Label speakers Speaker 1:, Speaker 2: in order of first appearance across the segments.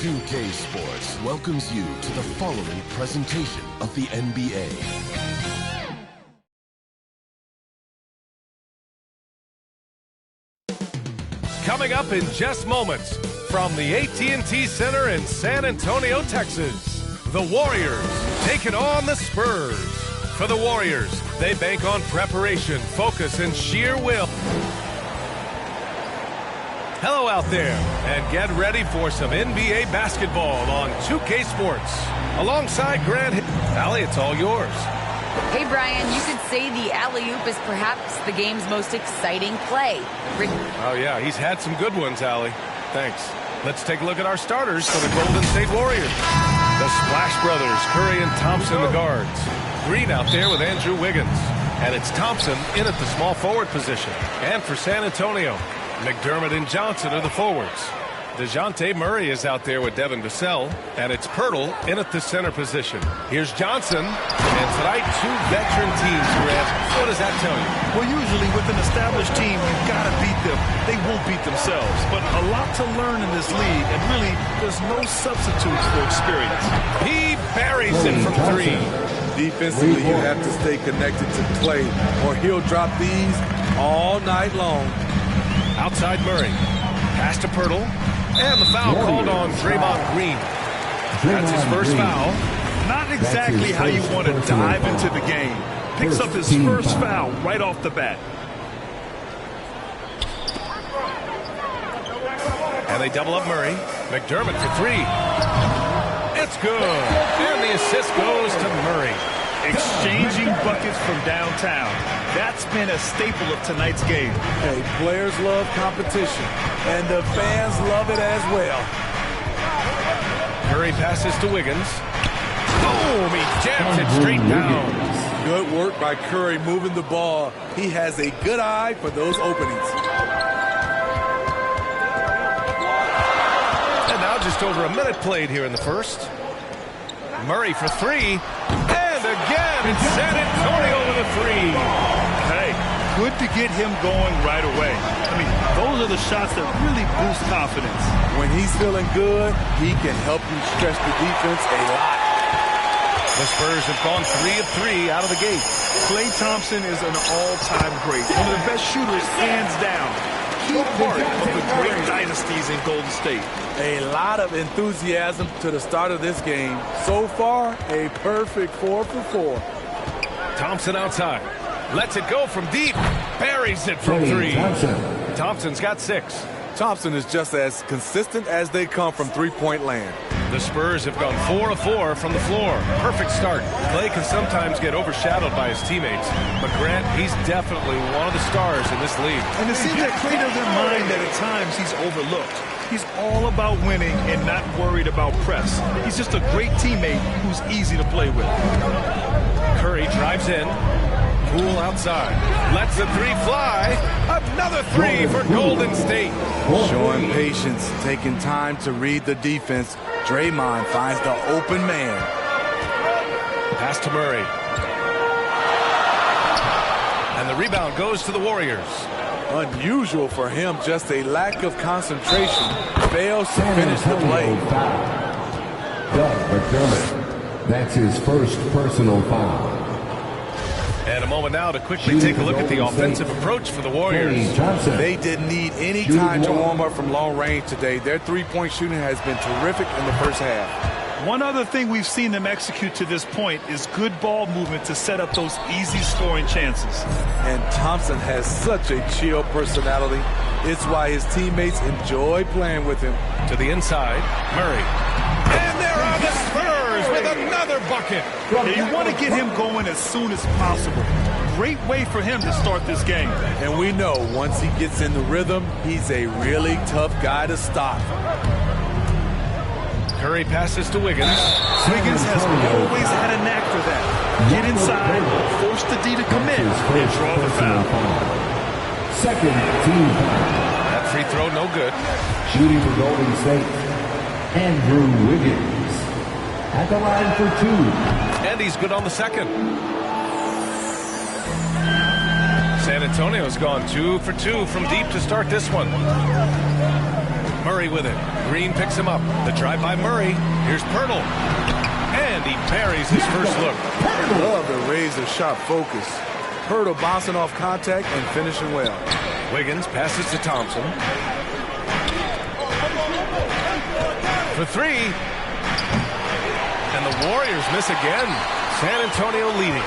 Speaker 1: 2K Sports welcomes you to the following presentation of the NBA.
Speaker 2: Coming up in just moments, from the AT&T Center in San Antonio, Texas, the Warriors taking on the Spurs. For the Warriors, they bank on preparation, focus, and sheer will. Hello out there, and get ready for some NBA basketball on 2K Sports. Alongside Grant. Allie, it's all yours.
Speaker 3: Hey, Brian, you could say the alley-oop is perhaps the game's most exciting play.
Speaker 2: Oh, yeah, he's had some good ones, Allie. Thanks. Let's take a look at our starters for the Golden State Warriors. The Splash Brothers, Curry and Thompson, the guards. Green out there with Andrew Wiggins. And it's Thompson in at the small forward position. And for San Antonio, McDermott and Johnson are the forwards. DeJounte Murray is out there with Devin Vassell, and it's Pirtle in at the center position. Here's Johnson, and tonight two veteran teams, Grant. What does that tell you?
Speaker 4: Well, usually with an established team, you've got to beat them. They won't beat themselves, but a lot to learn in this league, and really, there's no substitutes for experience.
Speaker 2: He buries it from three.
Speaker 5: Defensively, you have to stay connected to Klay, or he'll drop these all night long.
Speaker 2: Outside Murray. Pass to Pirtle. And the foul called on Draymond Green. That's his first foul.
Speaker 4: Not exactly how you want to dive into the game. Picks up his first foul right off the bat.
Speaker 2: And they double up Murray. McDermott for three. It's good. And the assist goes to Murray.
Speaker 4: Exchanging buckets from downtown. That's been a staple of tonight's game.
Speaker 5: Hey, players love competition, and the fans love it as well.
Speaker 2: Curry passes to Wiggins. Boom! He jams it straight down.
Speaker 5: Good work by Curry moving the ball. He has a good eye for those openings.
Speaker 2: And now just over a minute played here in the first. Murray for three. And again, it's San Antonio with a three.
Speaker 4: Hey, good to get him going right away. I mean, those are the shots that really boost confidence.
Speaker 5: When he's feeling good, he can help you stretch the defense a lot.
Speaker 2: The Spurs have gone 3 of 3 out of the gate.
Speaker 4: Klay Thompson is an all-time great. One of the best shooters, hands down. Key part of the great dynasties in Golden State.
Speaker 5: A lot of enthusiasm to the start of this game. So far, a perfect 4 for 4.
Speaker 2: Thompson outside. Lets it go from deep. Buries it from three. Thompson's got 6.
Speaker 5: Thompson is just as consistent as they come from three-point land.
Speaker 2: The Spurs have gone 4 of 4 from the floor. Perfect start. Klay can sometimes get overshadowed by his teammates, but Grant, he's definitely one of the stars in this league.
Speaker 4: And it seems that Klay doesn't mind that at times he's overlooked. He's all about winning and not worried about press. He's just a great teammate who's easy to play with.
Speaker 2: Curry drives in. Poole outside. Lets the three fly. Another three for Golden State.
Speaker 5: Showing patience, taking time to read the defense. Draymond finds the open man.
Speaker 2: Pass to Murray. And the rebound goes to the Warriors.
Speaker 5: Unusual for him, just a lack of concentration. Fails to finish the play.
Speaker 6: That's his first personal foul.
Speaker 2: And a moment now to quickly take a look at the offensive approach for the Warriors.
Speaker 5: They didn't need any time to warm up from long range today. Their three-point shooting has been terrific in the first half.
Speaker 4: One other thing we've seen them execute to this point is good ball movement to set up those easy scoring chances.
Speaker 5: And Thompson has such a chill personality. It's why his teammates enjoy playing with him.
Speaker 2: To the inside, Murray. And there are the Spurs with another bucket.
Speaker 4: Yeah, you want to get him going as soon as possible. Great way for him to start this game.
Speaker 5: And we know once he gets in the rhythm, he's a really tough guy to stop.
Speaker 2: Curry passes to Wiggins.
Speaker 4: Wiggins has always had a knack for that. Get inside, force the D to commit, and draw the foul.
Speaker 6: Second team foul.
Speaker 2: That free throw no good.
Speaker 6: Shooting for Golden State, Andrew Wiggins. At the line for 2.
Speaker 2: And he's good on the second. San Antonio's gone 2 for 2 from deep to start this one. Murray with it. Green picks him up. The drive by Murray. Here's Pirtle. And he buries his first look.
Speaker 5: Love the razor-sharp focus. Pirtle bouncing off contact and finishing well.
Speaker 2: Wiggins passes to Thompson. For three. And the Warriors miss again. San Antonio leading.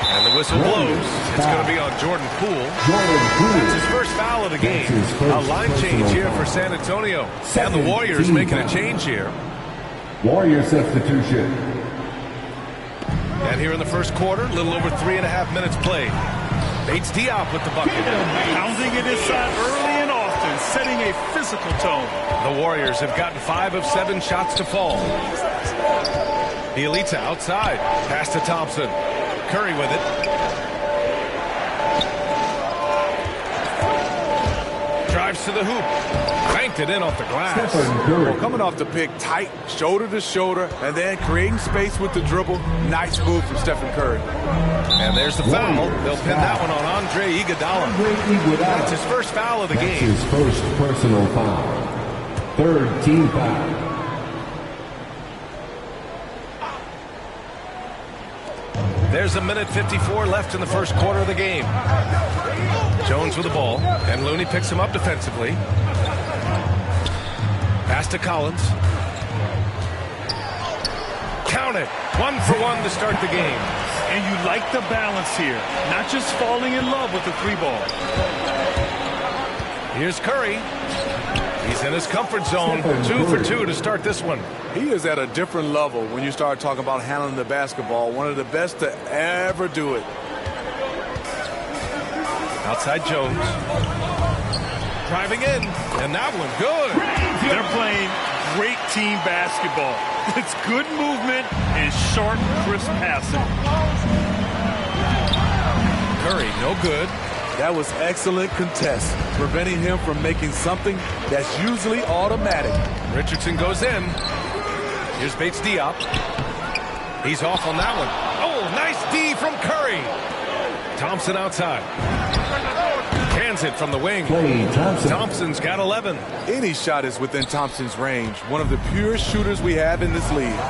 Speaker 2: And the whistle blows. It's going to be on Jordan Poole. That's his first foul of the game. A line change here for San Antonio. And the Warriors making a change here.
Speaker 6: Warrior substitution.
Speaker 2: And here in the first quarter, a little over 3.5 minutes played. Bates Diop with the bucket.
Speaker 4: Pounding it inside early and often, setting a physical tone.
Speaker 2: The Warriors have gotten 5 of 7 shots to fall. Bielitsa outside. Pass to Thompson. Curry with it. Drives to the hoop. Banked it in off the glass.
Speaker 5: Well, coming off the pick, tight, shoulder to shoulder, and then creating space with the dribble. Nice move from Stephen Curry.
Speaker 2: And there's the foul. They'll pin that one on Andre Iguodala. That's his first foul of the game.
Speaker 6: His first personal foul. Third team foul.
Speaker 2: There's a minute 54 left in the first quarter of the game. Jones with the ball, and Looney picks him up defensively. Pass to Collins. Count it. 1 for 1 to start the game.
Speaker 4: And you like the balance here. Not just falling in love with the 3-ball.
Speaker 2: Here's Curry. He's in his comfort zone. 2 for 2 to start this one.
Speaker 5: He is at a different level when you start talking about handling the basketball. One of the best to ever do it.
Speaker 2: Outside Jones. Driving in. And that one good.
Speaker 4: They're playing great team basketball. It's good movement and sharp, crisp passing.
Speaker 2: Curry, no good.
Speaker 5: That was excellent contest, preventing him from making something that's usually automatic.
Speaker 2: Richardson goes in. Here's Bates Diop. He's off on that one. Oh, nice D from Curry. Thompson outside. Cans it from the wing. Thompson's got 11.
Speaker 5: Any shot is within Thompson's range. One of the purest shooters we have in this league.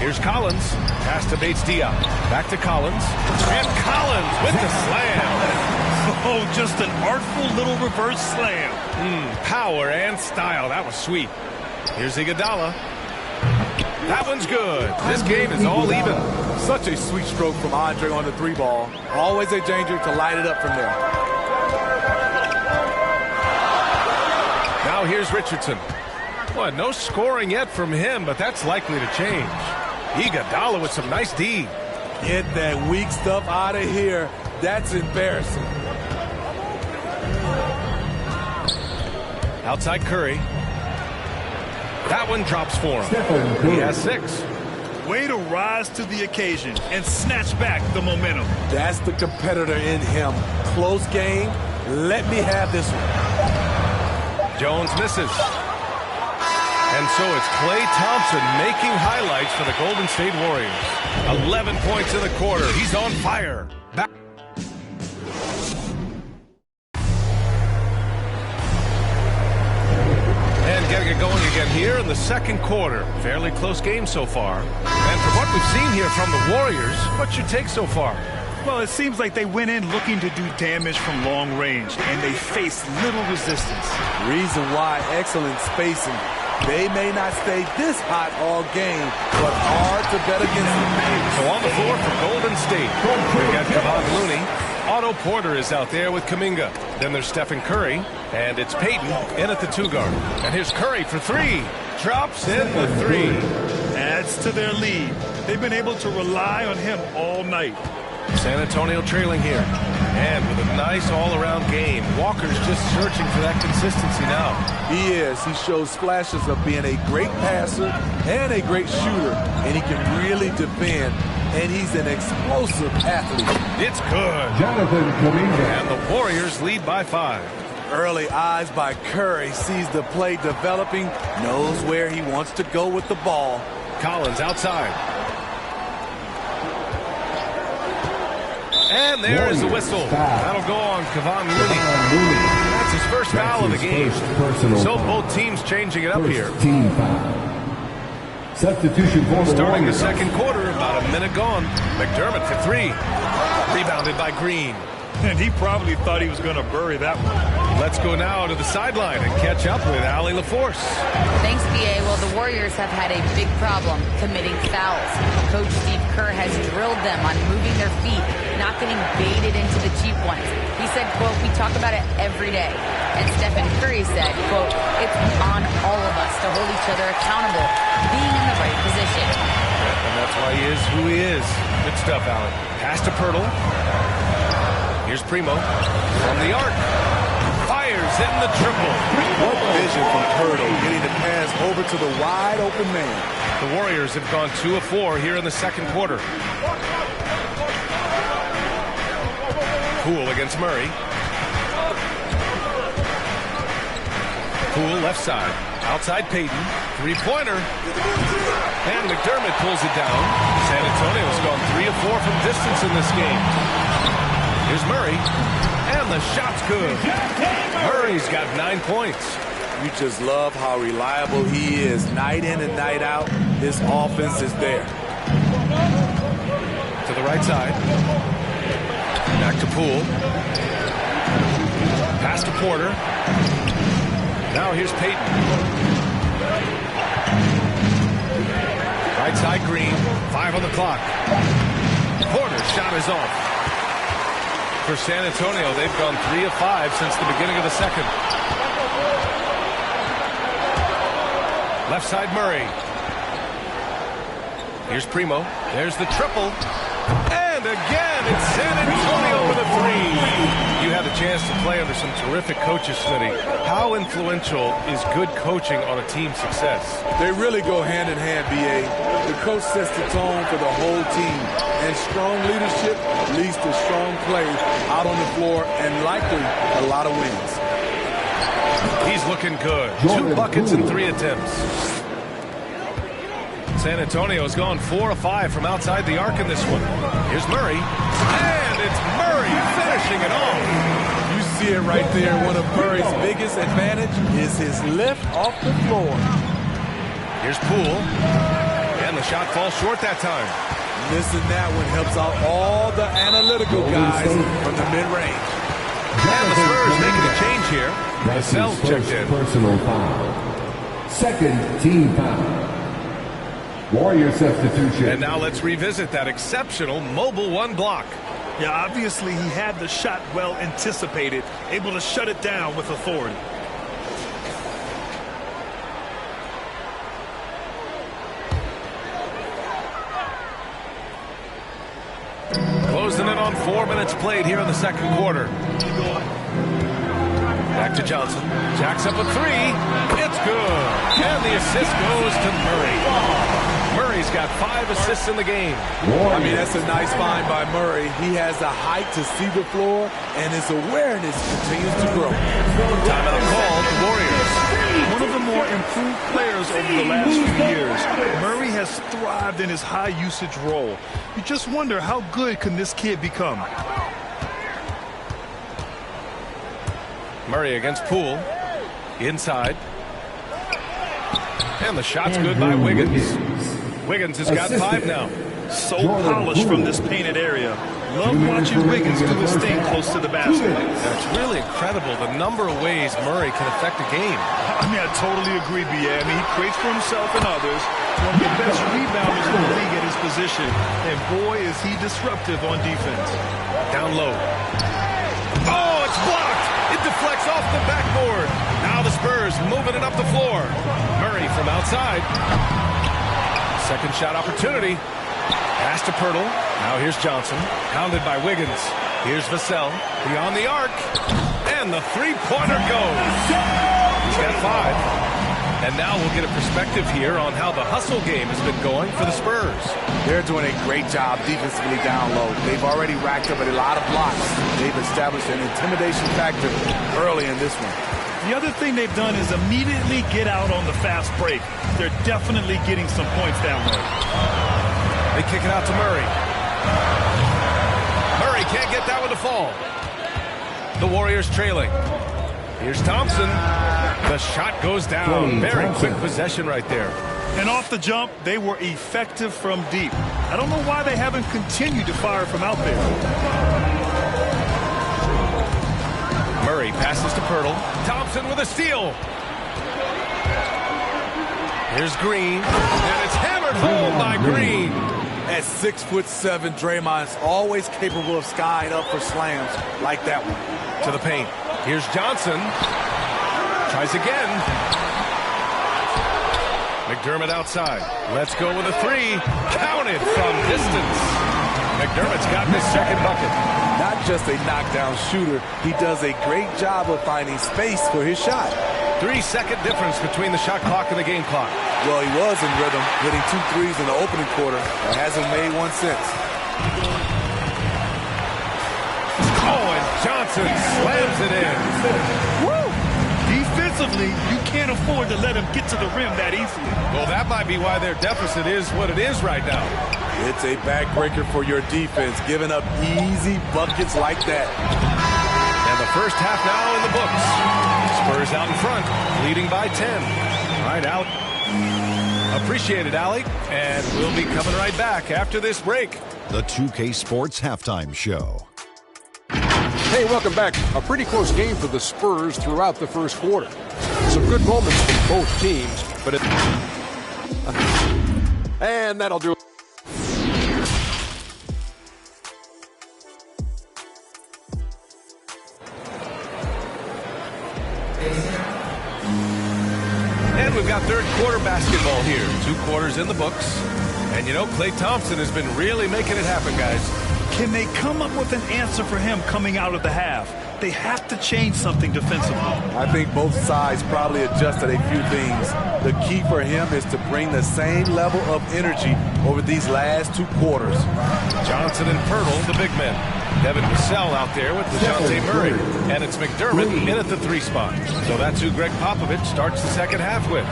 Speaker 2: Here's Collins. Pass to Bates Diop. Back to Collins. And Collins with the slam.
Speaker 4: Oh, just an artful little reverse slam.
Speaker 2: Power and style. That was sweet. Here's Iguodala. That one's good. This game is all even.
Speaker 5: Such a sweet stroke from Andre on the 3-ball. Always a danger to light it up from there.
Speaker 2: Now here's Richardson. Well, no scoring yet from him, but that's likely to change. Iguodala with some nice D.
Speaker 5: Get that weak stuff out of here. That's embarrassing.
Speaker 2: Outside Curry. That one drops for him. He has 6.
Speaker 4: Way to rise to the occasion and snatch back the momentum.
Speaker 5: That's the competitor in him. Close game. Let me have this one.
Speaker 2: Jones misses. And so it's Klay Thompson making highlights for the Golden State Warriors. 11 points in the quarter. He's on fire. Back. And getting it going again here in the second quarter. Fairly close game so far. And from what we've seen here from the Warriors, what's your take so far?
Speaker 4: Well, it seems like they went in looking to do damage from long range, and they faced little resistance.
Speaker 5: Reason why, excellent spacing. They may not stay this hot all game, but hard to bet against them.
Speaker 2: So on the floor for Golden State, we got Kevon Looney. Otto Porter is out there with Kuminga. Then there's Stephen Curry, and it's Payton in at the 2-guard. And here's Curry for 3. Drops in the 3.
Speaker 4: Adds to their lead. They've been able to rely on him all night.
Speaker 2: San Antonio trailing here. And with a nice all-around game. Walker's just searching for that consistency now.
Speaker 5: He is. He shows flashes of being a great passer and a great shooter. And he can really defend. And he's an explosive athlete.
Speaker 2: It's good.
Speaker 6: Jonathan Kuminga.
Speaker 2: And the Warriors lead by 5.
Speaker 5: Early eyes by Curry. Sees the play developing. Knows where he wants to go with the ball.
Speaker 2: Collins outside. And there is the whistle. That'll go on Kevon Looney. That's his first foul of the game. So both teams changing it up here.
Speaker 6: Team foul. Substitution for the
Speaker 2: Starting the
Speaker 6: Warriors.
Speaker 2: second quarter, about a minute gone. McDermott for three. Rebounded by Green.
Speaker 4: And he probably thought he was going to bury that one.
Speaker 2: Let's go now to the sideline and catch up with Allie LaForce.
Speaker 3: Thanks, B.A. Well, the Warriors have had a big problem committing fouls. Coach Steve Kerr has drilled them on moving their feet, not getting baited into the cheap ones. He said, quote, "We talk about it every day." And Stephen Curry said, quote, "It's on all of us to hold each other accountable, being in the right position."
Speaker 2: And that's why he is who he is. Good stuff, Allen. Pass to Pirtle. Here's Primo from the arc. Fires in the triple.
Speaker 5: What vision from Pirtle, getting the pass over to the wide open man.
Speaker 2: The Warriors have gone 2 of 4 here in the second quarter. Poole against Murray. Poole left side. Outside Payton. Three-pointer. And McDermott pulls it down. San Antonio's gone 3 of 4 from distance in this game. Here's Murray. And the shot's good. Murray's got 9 points.
Speaker 5: You just love how reliable he is. Night in and night out, his offense is there.
Speaker 2: To the right side. Back to Poole. Pass to Porter. Now here's Payton. Right side Green. 5 on the clock. Porter's shot is off. For San Antonio, they've gone 3 of 5 since the beginning of the second. Left side Murray. Here's Primo. There's the triple. And again, it's San Antonio with a 3. You had a chance to play under some terrific coaches, Smitty. How influential is good coaching on a team's success?
Speaker 5: They really go hand in hand, B.A. The coach sets the tone for the whole team. And strong leadership leads to strong play out on the floor and likely a lot of wins.
Speaker 2: He's looking good. 2 buckets in 3 attempts. San Antonio's gone 4 of 5 from outside the arc in this one. Here's Murray. And it's Murray finishing it off.
Speaker 5: You see it right there. One of Murray's biggest advantage is his lift off the floor.
Speaker 2: Here's Poole. And the shot falls short that time.
Speaker 5: Missing that one helps out all the analytical guys from the mid-range.
Speaker 2: And the Spurs making a change here. Vassell's checked in.
Speaker 6: Personal foul. Second team foul. Warrior substitution.
Speaker 2: And now let's revisit that exceptional mobile 1 block.
Speaker 4: Yeah, obviously he had the shot well anticipated, able to shut it down with authority.
Speaker 2: Closing in on 4 minutes played here in the second quarter. Back to Johnson. Jacks up a 3. It's good. And the assist goes to Murray. Murray's got 5 assists in the game.
Speaker 5: I mean, that's a nice find by Murray. He has the height to see the floor, and his awareness continues to grow.
Speaker 2: Timeout called the Warriors.
Speaker 4: One of the more improved players over the last few years. Murray has thrived in his high-usage role. You just wonder how good can this kid become.
Speaker 2: Murray against Poole. Inside. And the shot's good by Wiggins. Wiggins has got 5 now.
Speaker 4: So polished from this painted area. Love watching Wiggins do his thing close to the basket.
Speaker 2: And it's really incredible the number of ways Murray can affect a game.
Speaker 4: I mean, I totally agree, B.A. I mean, he creates for himself and others. One of the best rebounders in the league at his position. And boy, is he disruptive on defense.
Speaker 2: Down low. Oh, it's blocked. It deflects off the backboard. Now the Spurs moving it up the floor. Murray from outside. Second shot opportunity. Pass to Pirtle. Now here's Johnson. Pounded by Wiggins. Here's Vassell. Beyond the arc. And the three-pointer goes. He's got 5. And now we'll get a perspective here on how the hustle game has been going for the Spurs.
Speaker 5: They're doing a great job defensively down low. They've already racked up a lot of blocks. They've established an intimidation factor early in this one.
Speaker 4: The other thing they've done is immediately get out on the fast break. They're definitely getting some points that way.
Speaker 2: They kick it out to Murray. Murray can't get that one to fall. The Warriors trailing. Here's Thompson. The shot goes down. Very quick possession right there.
Speaker 4: And off the jump, they were effective from deep. I don't know why they haven't continued to fire from out there.
Speaker 2: Murray passes to Pirtle. Thompson with a steal. Here's Green. And it's hammered home by Green.
Speaker 5: At 6'7", Draymond is always capable of skying up for slams like that one.
Speaker 2: To the paint. Here's Johnson. Tries again. McDermott outside. Let's go with a three. Counted from distance. McDermott's got his second bucket.
Speaker 5: Not just a knockdown shooter, he does a great job of finding space for his shot.
Speaker 2: 3-second difference between the shot clock and the game clock.
Speaker 5: Well, he was in rhythm, hitting 2 threes in the opening quarter, and hasn't made one since.
Speaker 2: Oh, and Johnson slams it in.
Speaker 4: Woo! Defensively, you can't afford to let him get to the rim that easily.
Speaker 2: Well, that might be why their deficit is what it is right now.
Speaker 5: It's a backbreaker for your defense, giving up easy buckets like that.
Speaker 2: And the first half now in the books. Spurs out in front, leading by 10. All right, out. Appreciate it, Allie. And we'll be coming right back after this break.
Speaker 1: The 2K Sports Halftime Show.
Speaker 7: Hey, welcome back. A pretty close game for the Spurs throughout the first quarter. Some good moments from both teams, but and that'll do it.
Speaker 2: And we've got third quarter basketball here. 2 quarters in the books. And you know, Klay Thompson has been really making it happen, guys.
Speaker 4: Can they come up with an answer for him coming out of the half? They have to change something defensively.
Speaker 5: I think both sides probably adjusted a few things. The key for him is to bring the same level of energy over these last 2 quarters.
Speaker 2: Johnson and Pirtle, the big men. Devin Vassell out there with DeJounte Murray. And it's McDermott in at the 3 spot. So that's who Greg Popovich starts the second half with.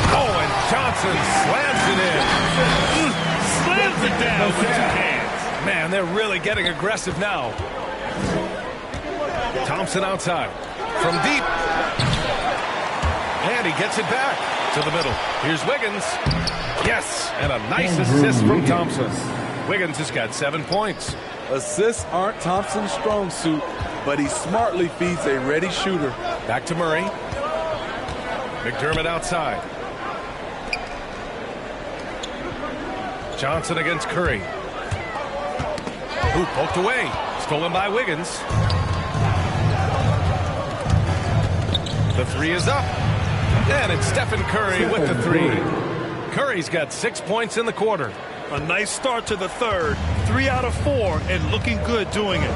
Speaker 2: Oh, and Johnson slams it in.
Speaker 4: Slams it down with 2 hands.
Speaker 2: Man, they're really getting aggressive now. Thompson outside. From deep. And he gets it back to the middle. Here's Wiggins. Yes, and a nice assist from Thompson. Wiggins has got 7 points.
Speaker 5: Assists aren't Thompson's strong suit, but he smartly feeds a ready shooter.
Speaker 2: Back to Murray. McDermott outside. Johnson against Curry. Who poked away. Stolen by Wiggins. The 3 is up. And it's Stephen Curry with the 3. Curry's got 6 points in the quarter.
Speaker 4: A nice start to the third. 3 out of 4 and looking good doing it.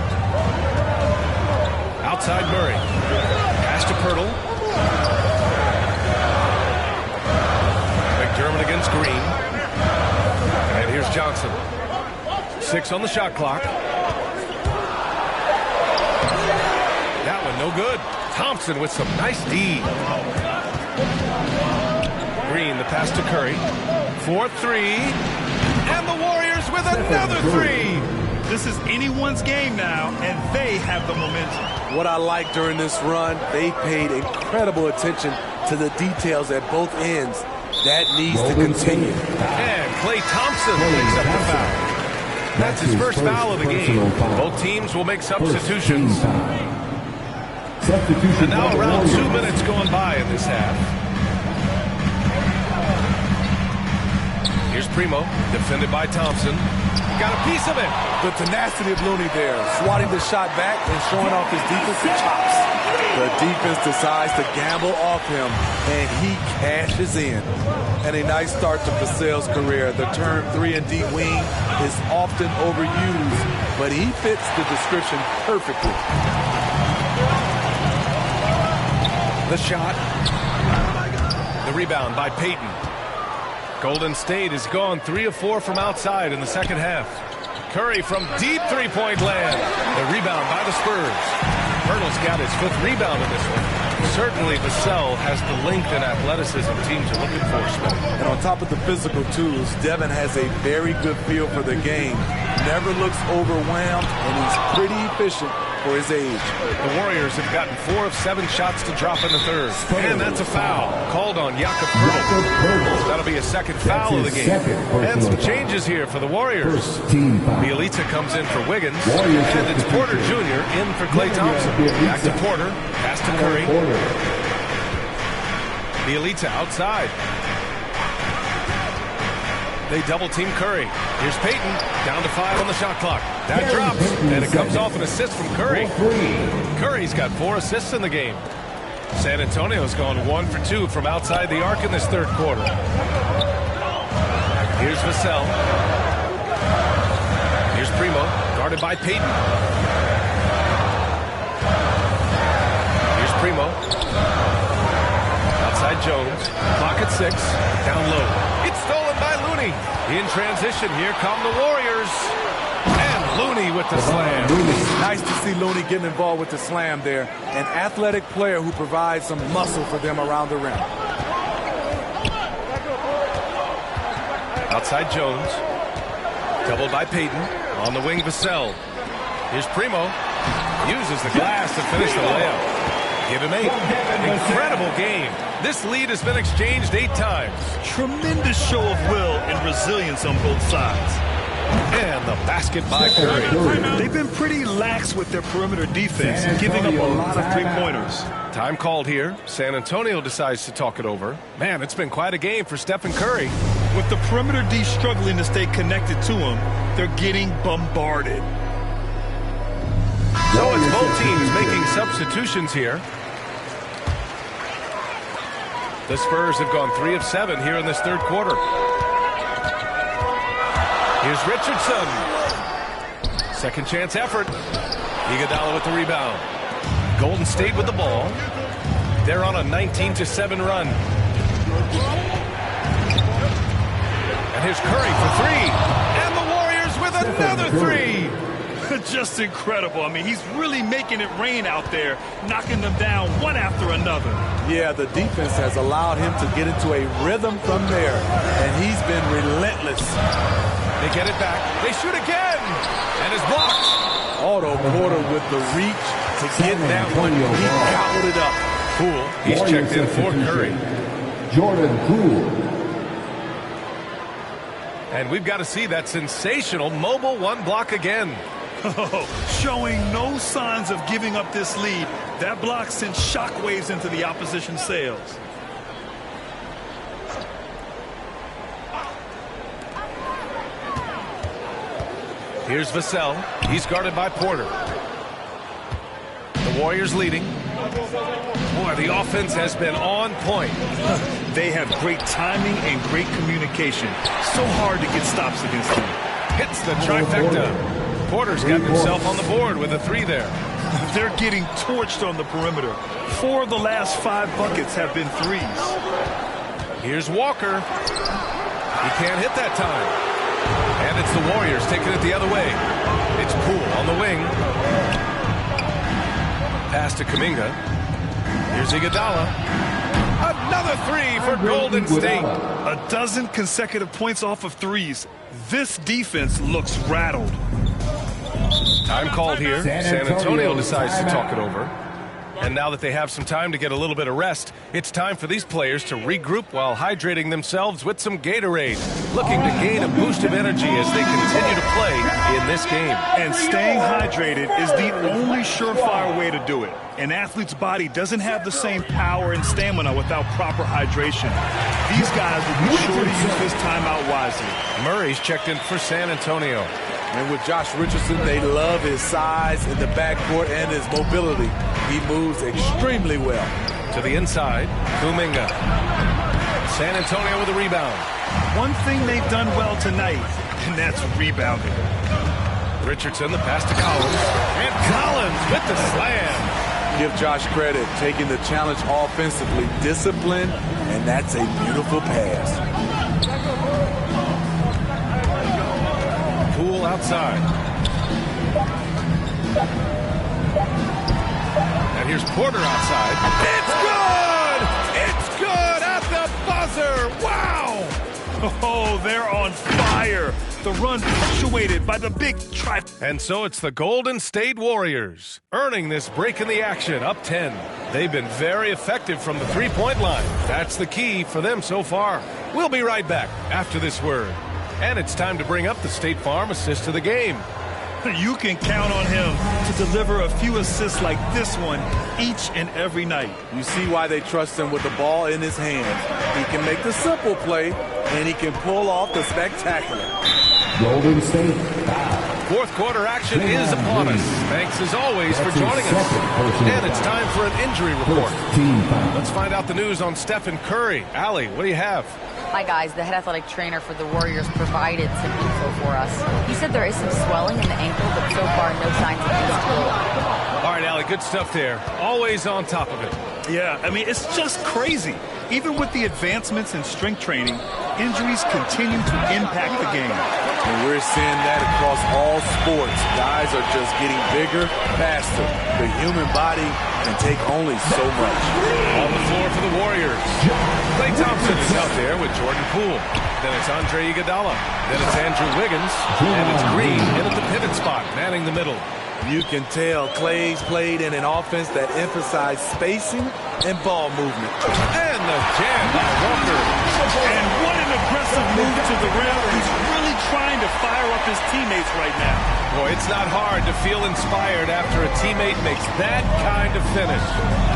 Speaker 2: Outside Murray. Pass to Pirtle. McDermott against Green. And here's Johnson. 6 on the shot clock. That one no good. Thompson with some nice D. Green, the pass to Curry. 4-3. And the Warriors with another 3.
Speaker 4: This is anyone's game now, and they have the momentum.
Speaker 5: What I like during this run, they paid incredible attention to the details at both ends. That needs to continue.
Speaker 2: And Klay Thompson picks up the foul. That's his first foul of the game. Both teams will make substitutions. And now around 2 minutes going by in this half. Here's Primo, defended by Thompson. Got a piece of it.
Speaker 5: The tenacity of Looney there, swatting the shot back and showing off his defensive chops. The defense decides to gamble off him, and he cashes in. And a nice start to Vassell's career. The term 3-and-D wing is often overused, but he fits the description perfectly.
Speaker 2: The shot. The rebound by Payton. Golden State has gone 3 of 4 from outside in the second half. Curry from deep 3-point land. The rebound by the Spurs. Pirtle's got his 5th rebound in this one. Certainly Vassell has the length and athleticism teams are looking for, Smith.
Speaker 5: And on top of the physical tools, Devin has a very good feel for the game. Never looks overwhelmed, and he's pretty efficient for his age.
Speaker 2: The Warriors have gotten 4 of 7 shots to drop in the third. And that's a foul called on Jakob Poeltl. That'll be a second foul of the game. And some changes here for the Warriors. Bielitsa comes in for Wiggins. And it's Porter Jr. in for Klay Thompson. Back to Porter. Pass to Curry. Bielitsa outside. They double-team Curry. Here's Payton, down to 5 on the shot clock. That drops, and it comes off an assist from Curry. Curry's got 4 assists in the game. San Antonio's gone 1 for 2 from outside the arc in this third quarter. Here's Vassell. Here's Primo, guarded by Payton. Here's Primo. Outside Jones. Clock at 6. Down low. It's stolen by Looney. In transition, here come the Warriors. And Looney with the slam.
Speaker 5: Nice to see Looney getting involved with the slam there. An athletic player who provides some muscle for them around the rim.
Speaker 2: Outside Jones. Doubled by Payton. On the wing, Vassell. Here's Primo. Uses the glass to finish the layup. Give him 8. Incredible game. This lead has been exchanged 8 times.
Speaker 4: Tremendous show of will and resilience on both sides.
Speaker 2: And the basket by Curry.
Speaker 4: They've been pretty lax with their perimeter defense, giving up a lot of three-pointers.
Speaker 2: Time called here. San Antonio decides to talk it over. Man, it's been quite a game for Steph and Curry.
Speaker 4: With the perimeter D struggling to stay connected to him, they're getting bombarded.
Speaker 2: So it's both teams making substitutions here. The Spurs have gone 3 of 7 here in this third quarter. Here's Richardson. Second chance effort. Iguodala with the rebound. Golden State with the ball. They're on a 19-7 run. And here's Curry for 3. And the Warriors with another 3.
Speaker 4: Just incredible. I mean, he's really making it rain out there, knocking them down one after another.
Speaker 5: Yeah, the defense has allowed him to get into a rhythm from there, and he's been relentless.
Speaker 2: They get it back. They shoot again. And it's blocked.
Speaker 5: Otto Porter with the reach to get that one. He gobbled it up.
Speaker 2: Poole. He's checked in for Curry.
Speaker 6: Jordan Poole.
Speaker 2: And we've got to see that sensational mobile 1 block again.
Speaker 4: Showing no signs of giving up this lead. That block sent shockwaves into the opposition sails.
Speaker 2: Here's Vassell. He's guarded by Porter. The Warriors leading. Boy, the offense has been on point.
Speaker 4: They have great timing and great communication. So hard to get stops against them.
Speaker 2: Hits the trifecta. Porter's got himself on the board with a 3 there.
Speaker 4: They're getting torched on the perimeter. 4 of the last 5 buckets have been 3s.
Speaker 2: Here's Walker. He can't hit that time. And it's the Warriors taking it the other way. It's Poole on the wing. Pass to Kuminga. Here's Iguodala. Another 3 for Golden State.
Speaker 4: A dozen consecutive points off of 3s. This defense looks rattled.
Speaker 2: Time called here. San Antonio decides to talk it over. And now that they have some time to get a little bit of rest, it's time for these players to regroup while hydrating themselves with some Gatorade, looking to gain a boost of energy as they continue to play in this game.
Speaker 4: And staying hydrated is the only surefire way to do it. An athlete's body doesn't have the same power and stamina without proper hydration. These guys will be sure to use this timeout wisely.
Speaker 2: Murray's checked in for San Antonio.
Speaker 5: And with Josh Richardson, they love his size in the backcourt and his mobility. He moves extremely well.
Speaker 2: To the inside, Kuminga. San Antonio with a rebound.
Speaker 4: One thing they've done well tonight, and that's rebounding.
Speaker 2: Richardson, the pass to Collins. And Collins with the slam.
Speaker 5: Give Josh credit, taking the challenge offensively, disciplined, and that's a beautiful pass.
Speaker 2: Poole outside. And here's Porter outside. It's good! It's good at the buzzer! Wow!
Speaker 4: Oh, they're on fire. The run punctuated by the big try.
Speaker 2: And so it's the Golden State Warriors earning this break in the action, up 10. They've been very effective from the three-point line. That's the key for them so far. We'll be right back after this word. And it's time to bring up the State Farm assist of the game.
Speaker 4: You can count on him to deliver a few assists like this one each and every night.
Speaker 5: You see why they trust him with the ball in his hands. He can make the simple play, and he can pull off the spectacular.
Speaker 6: Golden State.
Speaker 2: Fourth quarter action is upon us. Thanks as always for joining us. And it's time for an injury report. Let's find out the news on Stephen Curry. Allie, what do you have?
Speaker 3: Hi, guys. The head athletic trainer for the Warriors provided some info for us. He said there is some swelling in the ankle, but so far no signs of instability.
Speaker 2: All right, Allie, good stuff there. Always on top of it.
Speaker 4: Yeah, I mean, it's just crazy. Even with the advancements in strength training, injuries continue to impact the game.
Speaker 5: And we're seeing that across all sports. Guys are just getting bigger, faster. The human body can take only so much.
Speaker 2: On the floor for the Warriors. Klay Thompson is out there with Jordan Poole. Then it's Andre Iguodala. Then it's Andrew Wiggins. And it's Green in at the pivot spot, manning the middle.
Speaker 5: You can tell Klay's played in an offense that emphasized spacing and ball movement.
Speaker 2: And the jam by Walker.
Speaker 4: And what an aggressive move to the rim. He's really trying to fire up his teammates right now.
Speaker 2: Boy, it's not hard to feel inspired after a teammate makes that kind of finish.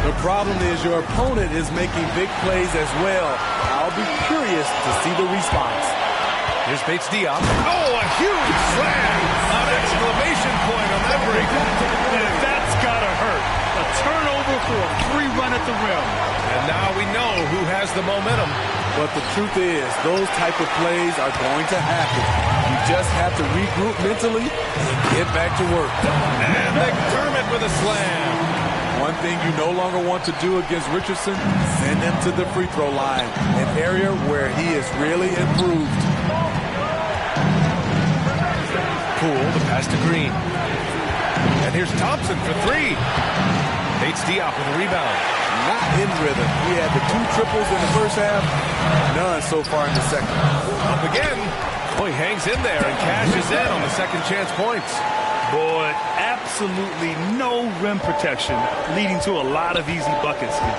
Speaker 5: The problem is your opponent is making big plays as well. I'll be curious to see the response.
Speaker 2: Here's Bates Diop. Oh, a huge slam! An exclamation point on that break.
Speaker 4: And that's gotta hurt. A turnover for a free run at the rim.
Speaker 2: And now we know who has the momentum.
Speaker 5: But the truth is, those type of plays are going to happen. You just have to regroup mentally and get back to work.
Speaker 2: And McDermott with a slam.
Speaker 5: One thing you no longer want to do against Richardson, send him to the free throw line, an area where he is really improved.
Speaker 2: Poole, the pass to Green. And here's Thompson for three. Bates Diop with a rebound.
Speaker 5: Not in rhythm. He had the 2 triples in the first half, none so far in the second.
Speaker 2: Up again. Boy, he hangs in there and cashes in on the second chance points.
Speaker 4: Boy, absolutely no rim protection, leading to a lot of easy buckets here.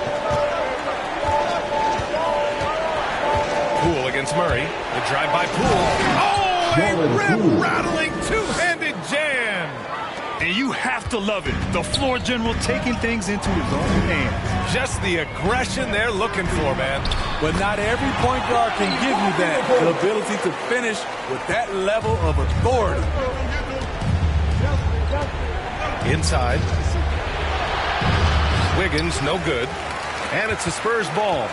Speaker 2: Poole against Murray. The drive by Poole. Oh, a rim-rattling two-handed jam.
Speaker 4: And you have to love it. The floor general taking things into his own hands.
Speaker 2: Just the aggression they're looking for, man.
Speaker 5: But not every point guard can give you that. The ability to finish with that level of authority.
Speaker 2: Inside. Wiggins, no good. And it's the Spurs ball.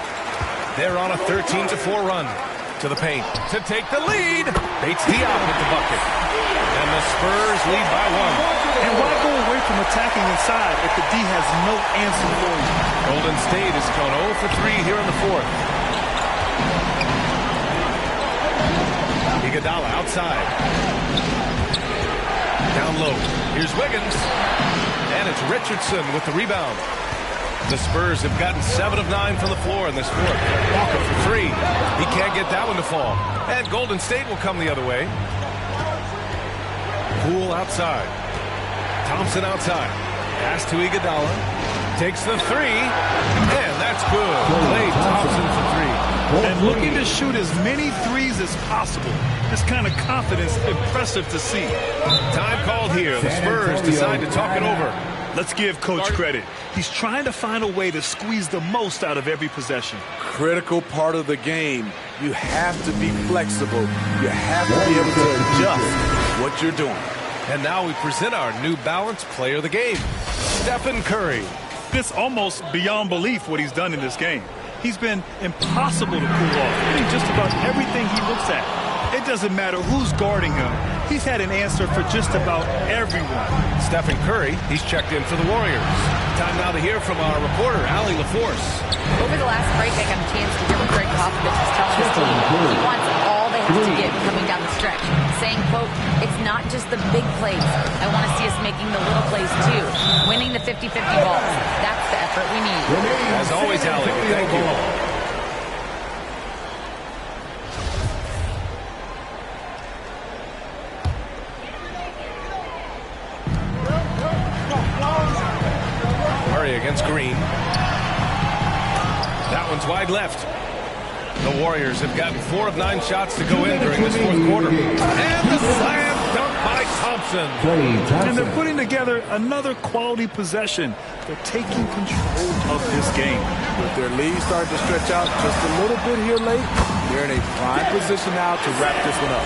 Speaker 2: They're on a 13-4 run. To the paint. To take the lead. Bates Diop with the bucket. And the Spurs lead by 1.
Speaker 4: And why go away from attacking inside if the D has no answer for you?
Speaker 2: Golden State has gone 0 for 3 here in the fourth. Iguodala outside. Down low. Here's Wiggins. And it's Richardson with the rebound. The Spurs have gotten 7 of 9 from the floor in this fourth. Walker for 3. He can't get that one to fall. And Golden State will come the other way. Poole outside. Thompson outside. Pass to Iguodala. Takes the 3. And that's good. Klay Thompson for 3.
Speaker 4: And looking to shoot as many threes as possible. This kind of confidence, impressive to see.
Speaker 2: Time called here. The Spurs decide to talk it over.
Speaker 4: Let's give Coach credit. He's trying to find a way to squeeze the most out of every possession.
Speaker 5: Critical part of the game. You have to be flexible. You have to be able to adjust what you're doing.
Speaker 2: And now we present our New Balance player of the game, Stephen Curry.
Speaker 4: It's almost beyond belief what he's done in this game. He's been impossible to pull off, hitting just about everything he looks at. It doesn't matter who's guarding him. He's had an answer for just about everyone.
Speaker 2: Stephen Curry, he's checked in for the Warriors. Time now to hear from our reporter, Allie LaForce.
Speaker 3: Over the last break, I got a chance to hear what Greg Popovich was telling his team. He wants all they have to give coming down the stretch, saying, quote, it's not just the big plays. I want to see us making the little plays, too. Winning the 50-50 balls. That's the effort we need.
Speaker 2: As always, Allie, thank you. against Green. That one's wide left. The Warriors have gotten 4 of 9 shots to go in during this fourth quarter. And the slam dunk by Thompson.
Speaker 4: And they're putting together another quality possession. They're taking control of this game.
Speaker 5: With their lead starting to stretch out just a little bit here late, they're in a prime position now to wrap this one up.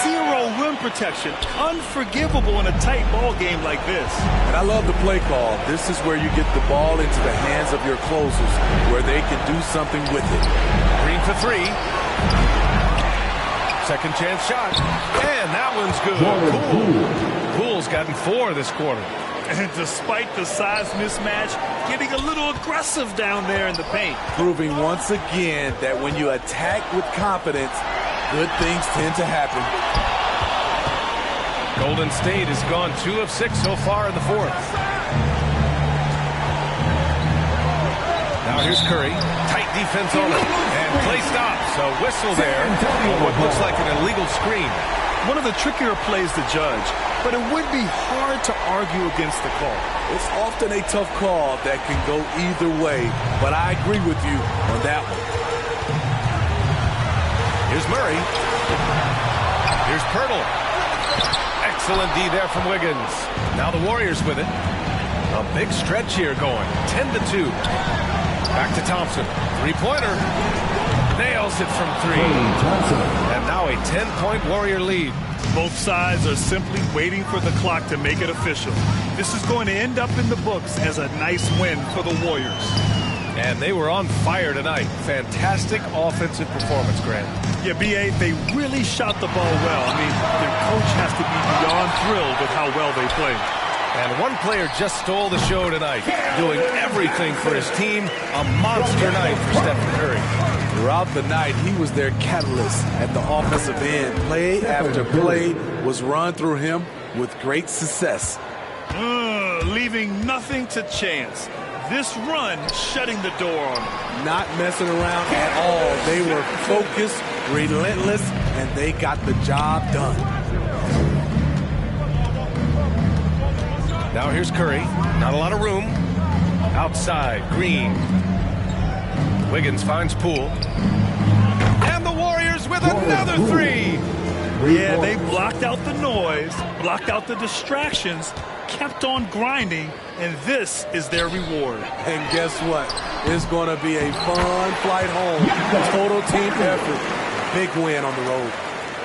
Speaker 4: Zero rim protection. Unforgivable in a tight ball game like this.
Speaker 5: And I love the play call. This is where you get the ball into the hands of your closers, where they can do something with it.
Speaker 2: Green for 3. Second chance shot. And that one's good. Poole's gotten 4 this quarter.
Speaker 4: And despite the size mismatch, getting a little aggressive down there in the paint.
Speaker 5: Proving once again that when you attack with confidence, good things tend to happen.
Speaker 2: Golden State has gone 2 of 6 so far in the fourth. Now here's Curry. Tight defense on him. And Klay stops. A whistle there on what looks like an illegal screen.
Speaker 4: One of the trickier plays to judge, but it would be hard to argue against the call.
Speaker 5: It's often a tough call that can go either way, but I agree with you on that one.
Speaker 2: Here's Murray. Here's Pirtle. Excellent D there from Wiggins. Now the Warriors with it. A big stretch here going. 10-2. Back to Thompson. Three-pointer. Nails it from 3. And now a 10-point Warrior lead.
Speaker 4: Both sides are simply waiting for the clock to make it official. This is going to end up in the books as a nice win for the Warriors.
Speaker 2: And they were on fire tonight. Fantastic offensive performance, Grant.
Speaker 4: Yeah, B.A., they really shot the ball well. I mean, their coach has to be beyond thrilled with how well they played.
Speaker 2: And one player just stole the show tonight, doing everything for his team. A monster night for Steph Curry.
Speaker 5: Throughout the night, he was their catalyst at the offensive end. Play after play was run through him with great success.
Speaker 4: Leaving nothing to chance. This run shutting the door on them.
Speaker 5: Not messing around at all. They were focused, relentless, and they got the job done.
Speaker 2: Now here's Curry. Not a lot of room. Outside, Green. Wiggins finds Poole. And the Warriors with another 3.
Speaker 4: Yeah, they blocked out the noise, blocked out the distractions, kept on grinding, and this is their reward.
Speaker 5: And guess what? It's going to be a fun flight home. Total team effort. Big win on the road.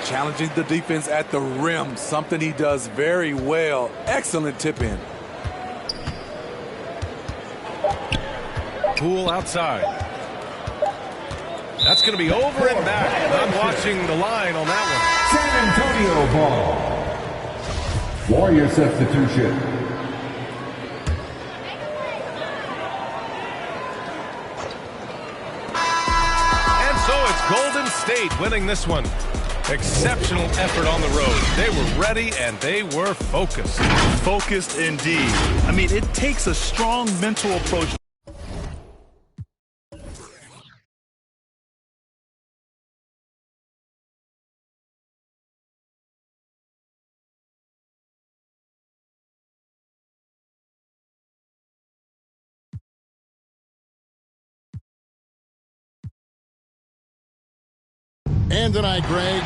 Speaker 5: Challenging the defense at the rim, something he does very well. Excellent tip in.
Speaker 2: Poole outside. That's going to be over and back. I'm watching the line on that
Speaker 6: one. San Antonio ball. Warrior substitution.
Speaker 2: And so it's Golden State winning this one. Exceptional effort on the road. They were ready and they were focused.
Speaker 4: Focused indeed. I mean, it takes a strong mental approach.
Speaker 8: And tonight, Greg.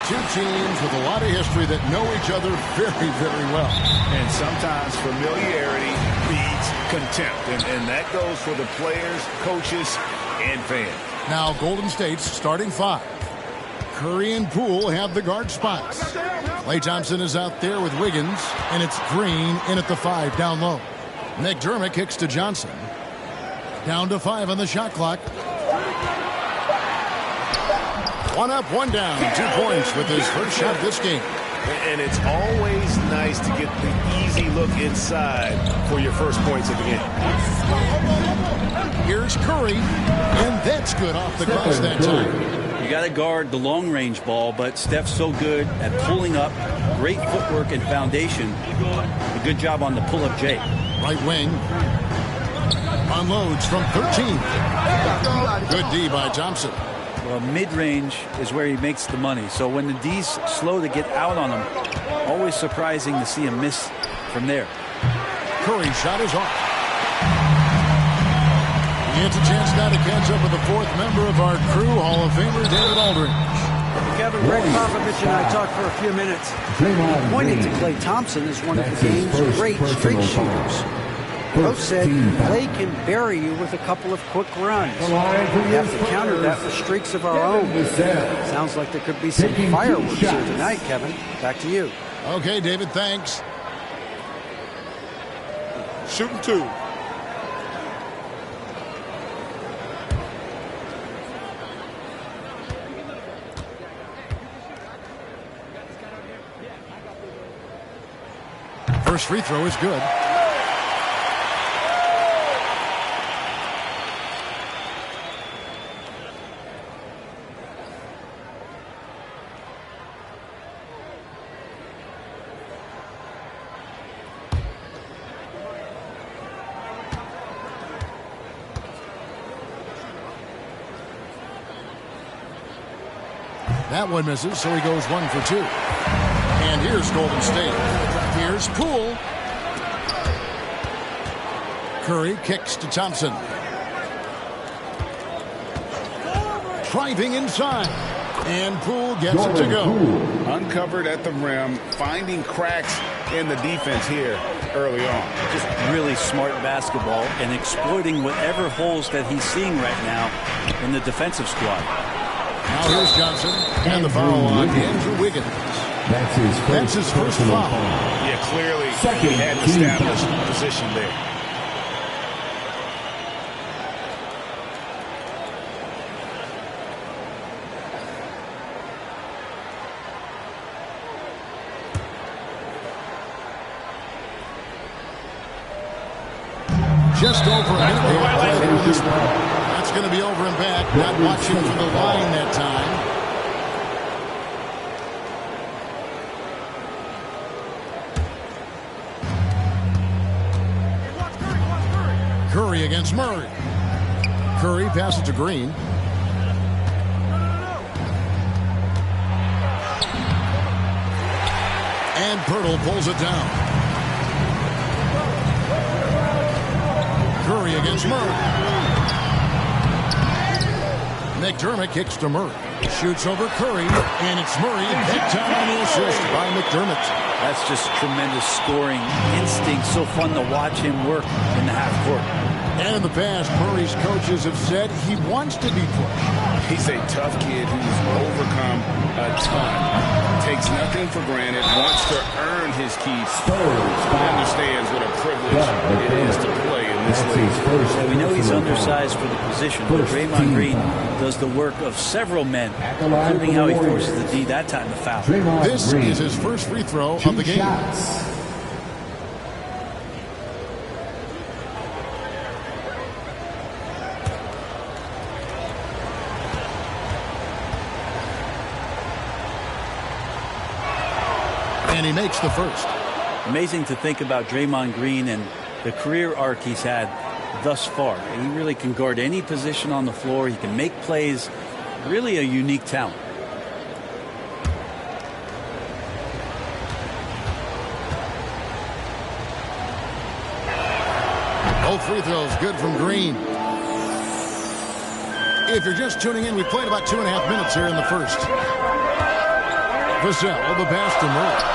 Speaker 8: Two teams with a lot of history that know each other very, very well.
Speaker 4: And sometimes familiarity beats contempt. And that goes for the players, coaches, and fans.
Speaker 8: Now, Golden State's starting 5. Curry and Poole have the guard spots. Klay Thompson is out there with Wiggins, and it's Green in at the 5 down low. McDermott kicks to Johnson. Down to 5 on the shot clock. 1 up, 1 down. 2 points with his first shot this game.
Speaker 9: And it's always nice to get the easy look inside for your first points of the game.
Speaker 8: Here's Curry, and that's good off the glass that time.
Speaker 10: You got to guard the long-range ball, but Steph's so good at pulling up. Great footwork and foundation. A good job on the pull-up J.
Speaker 8: Right wing. Unloads from 13. Good D by Thompson.
Speaker 10: Well, mid-range is where he makes the money. So when the D's slow to get out on him, always surprising to see him miss from there.
Speaker 8: Curry's shot is off. He gets a chance now to catch up with the fourth member of our crew, Hall of Famer David Aldridge.
Speaker 11: Kevin, Greg Popovich and I talked for a few minutes. He pointed to Klay Thompson as one of the game's great straight shooters. Coach said Klay can bury you with a couple of quick runs. We have to counter that with streaks of our own. Sounds like there could be some fireworks here tonight, Kevin. Back to you.
Speaker 8: Okay, David, thanks.
Speaker 5: Shooting 2.
Speaker 8: First free throw is good. That one misses, so he goes 1 for 2. And here's Golden State. Here's Poole. Curry kicks to Thompson. Driving inside. And Poole gets it to go.
Speaker 9: Uncovered at the rim, finding cracks in the defense here early on.
Speaker 10: Just really smart basketball and exploiting whatever holes that he's seeing right now in the defensive squad.
Speaker 8: Now here's Johnson, and the foul on Andrew Wiggins. That's his first foul.
Speaker 9: Yeah, clearly he had an established position there.
Speaker 8: Just over a minute. That's going to be over and back. Not watching from the line that time. Curry against Murray. Curry passes to Green. And Pirtle pulls it down. Curry against Murray. McDermott kicks to Murray. Shoots over Curry, and it's Murray. Big time on the assist by McDermott.
Speaker 10: That's just tremendous scoring instinct. So fun to watch him work in the half court.
Speaker 8: And in the past, Murray's coaches have said he wants to be pushed.
Speaker 9: He's a tough kid who's overcome a ton. Takes nothing for granted, wants to earn his keys. Understands what a privilege it is to play in this league.
Speaker 10: We know he's undersized for the position, but Draymond Green does the work of several men, including how he forces the D that time to foul.
Speaker 8: This is his first free throw of the game. And he makes the first.
Speaker 10: Amazing to think about Draymond Green and the career arc he's had thus far. He really can guard any position on the floor. He can make plays. Really a unique talent.
Speaker 8: Both free throws good from Green. If you're just tuning in, we played about 2.5 minutes here in the first. Vassell, the pass to Murray.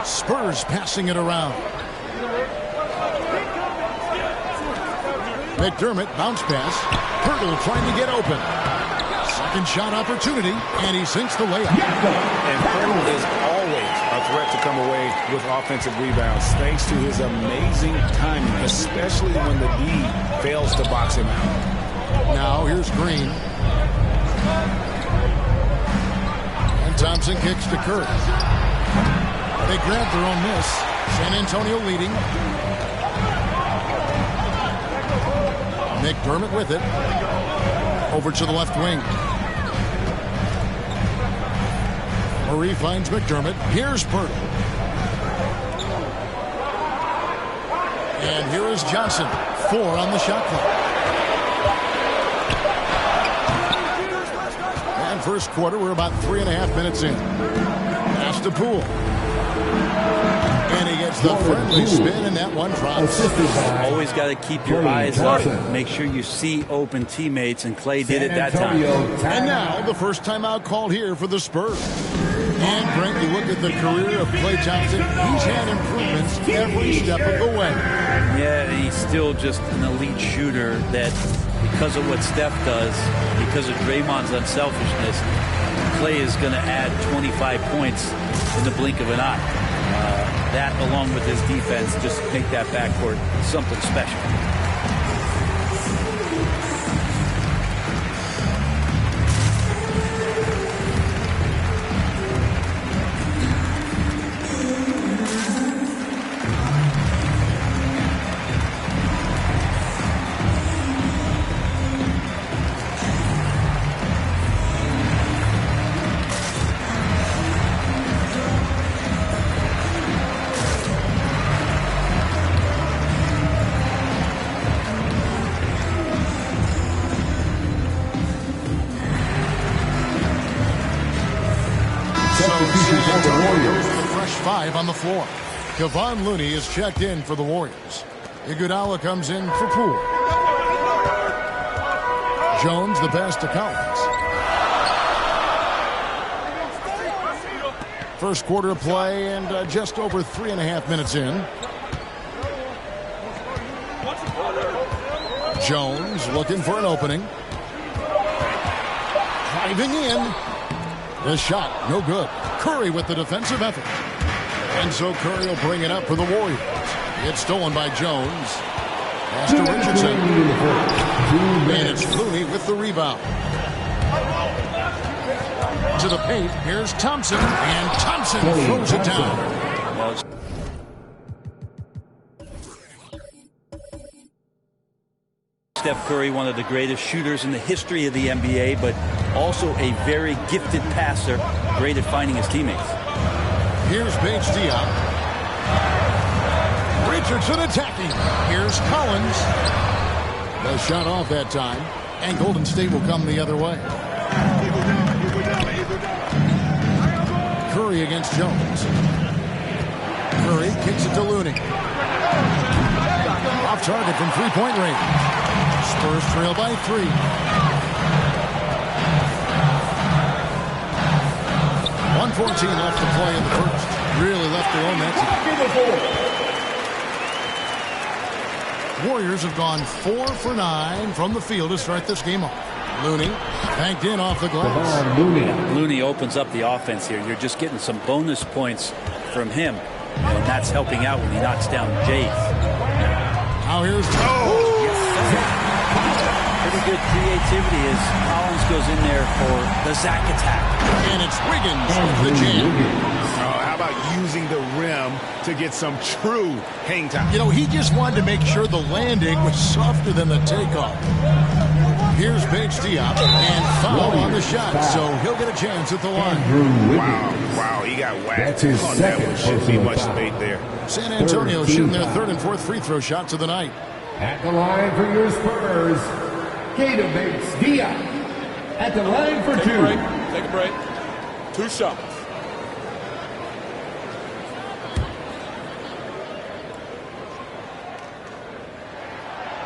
Speaker 8: Spurs passing it around. McDermott bounce pass. Pirtle trying to get open. Second shot opportunity, and he sinks the layup.
Speaker 9: And Pirtle is always a threat to come away with offensive rebounds thanks to his amazing timing, especially when the D fails to box him out.
Speaker 8: Now here's Green. And Thompson kicks to Curry. They grab their own miss. San Antonio leading. McDermott with it. Over to the left wing. Murray finds McDermott. Here's Pirtle. And here is Johnson. 4 on the shot clock. first quarter. We're about 3.5 minutes in. Pass to Poole. And he gets the friendly spin, and that one drops.
Speaker 10: Always got to keep your eyes up. Make sure you see open teammates, and Klay did it that time.
Speaker 8: And now the first timeout called here for the Spurs. And Brent, you look at the career of Klay Thompson. He's had improvements every step of the way.
Speaker 10: Yeah, he's still just an elite shooter that, because of what Steph does, because of Draymond's unselfishness, Klay is going to add 25 points in the blink of an eye. That, along with his defense, just make that backcourt something special.
Speaker 8: On the floor. Kevon Looney is checked in for the Warriors. Iguodala comes in for Poole. Jones the pass to Collins. First quarter of play and just over 3.5 minutes in. Jones looking for an opening. Driving in. The shot, no good. Curry with the defensive effort. And so Curry will bring it up for the Warriors. It's stolen by Jones. Pass to Richardson. And it's Looney with the rebound. To the paint, here's Thompson. And Thompson throws it down.
Speaker 10: Steph Curry, one of the greatest shooters in the history of the NBA, but also a very gifted passer, great at finding his teammates.
Speaker 8: Here's Bates-Diop. Richardson attacking. Here's Collins. The shot off that time. And Golden State will come the other way. Curry against Jones. Curry kicks it to Looney. Off target from three-point range. Spurs trail by 3. 1:14 left to play in the first. Really left their own net. Warriors have gone 4 for 9 from the field to start this game off. Looney banked in off the glass.
Speaker 10: Looney opens up the offense here. You're just getting some bonus points from him, and that's helping out when he knocks down Jays.
Speaker 8: Now here's
Speaker 10: pretty good creativity as Collins goes in there for the Zach attack.
Speaker 8: And it's Wiggins with the jam.
Speaker 9: How about using the rim to get some true hang time?
Speaker 8: You know, he just wanted to make sure the landing was softer than the takeoff. Here's Bates-Diop and foul on the shot, so he'll get a chance at the line.
Speaker 9: Wow, he got whacked.
Speaker 6: That's his second.
Speaker 9: That shouldn't be much debate there.
Speaker 8: San Antonio shooting their 3rd and 4th free throw shots of the night.
Speaker 6: At the line for your Spurs, Bates-Diop. At the line for 2.
Speaker 7: Take a break. 2 shots.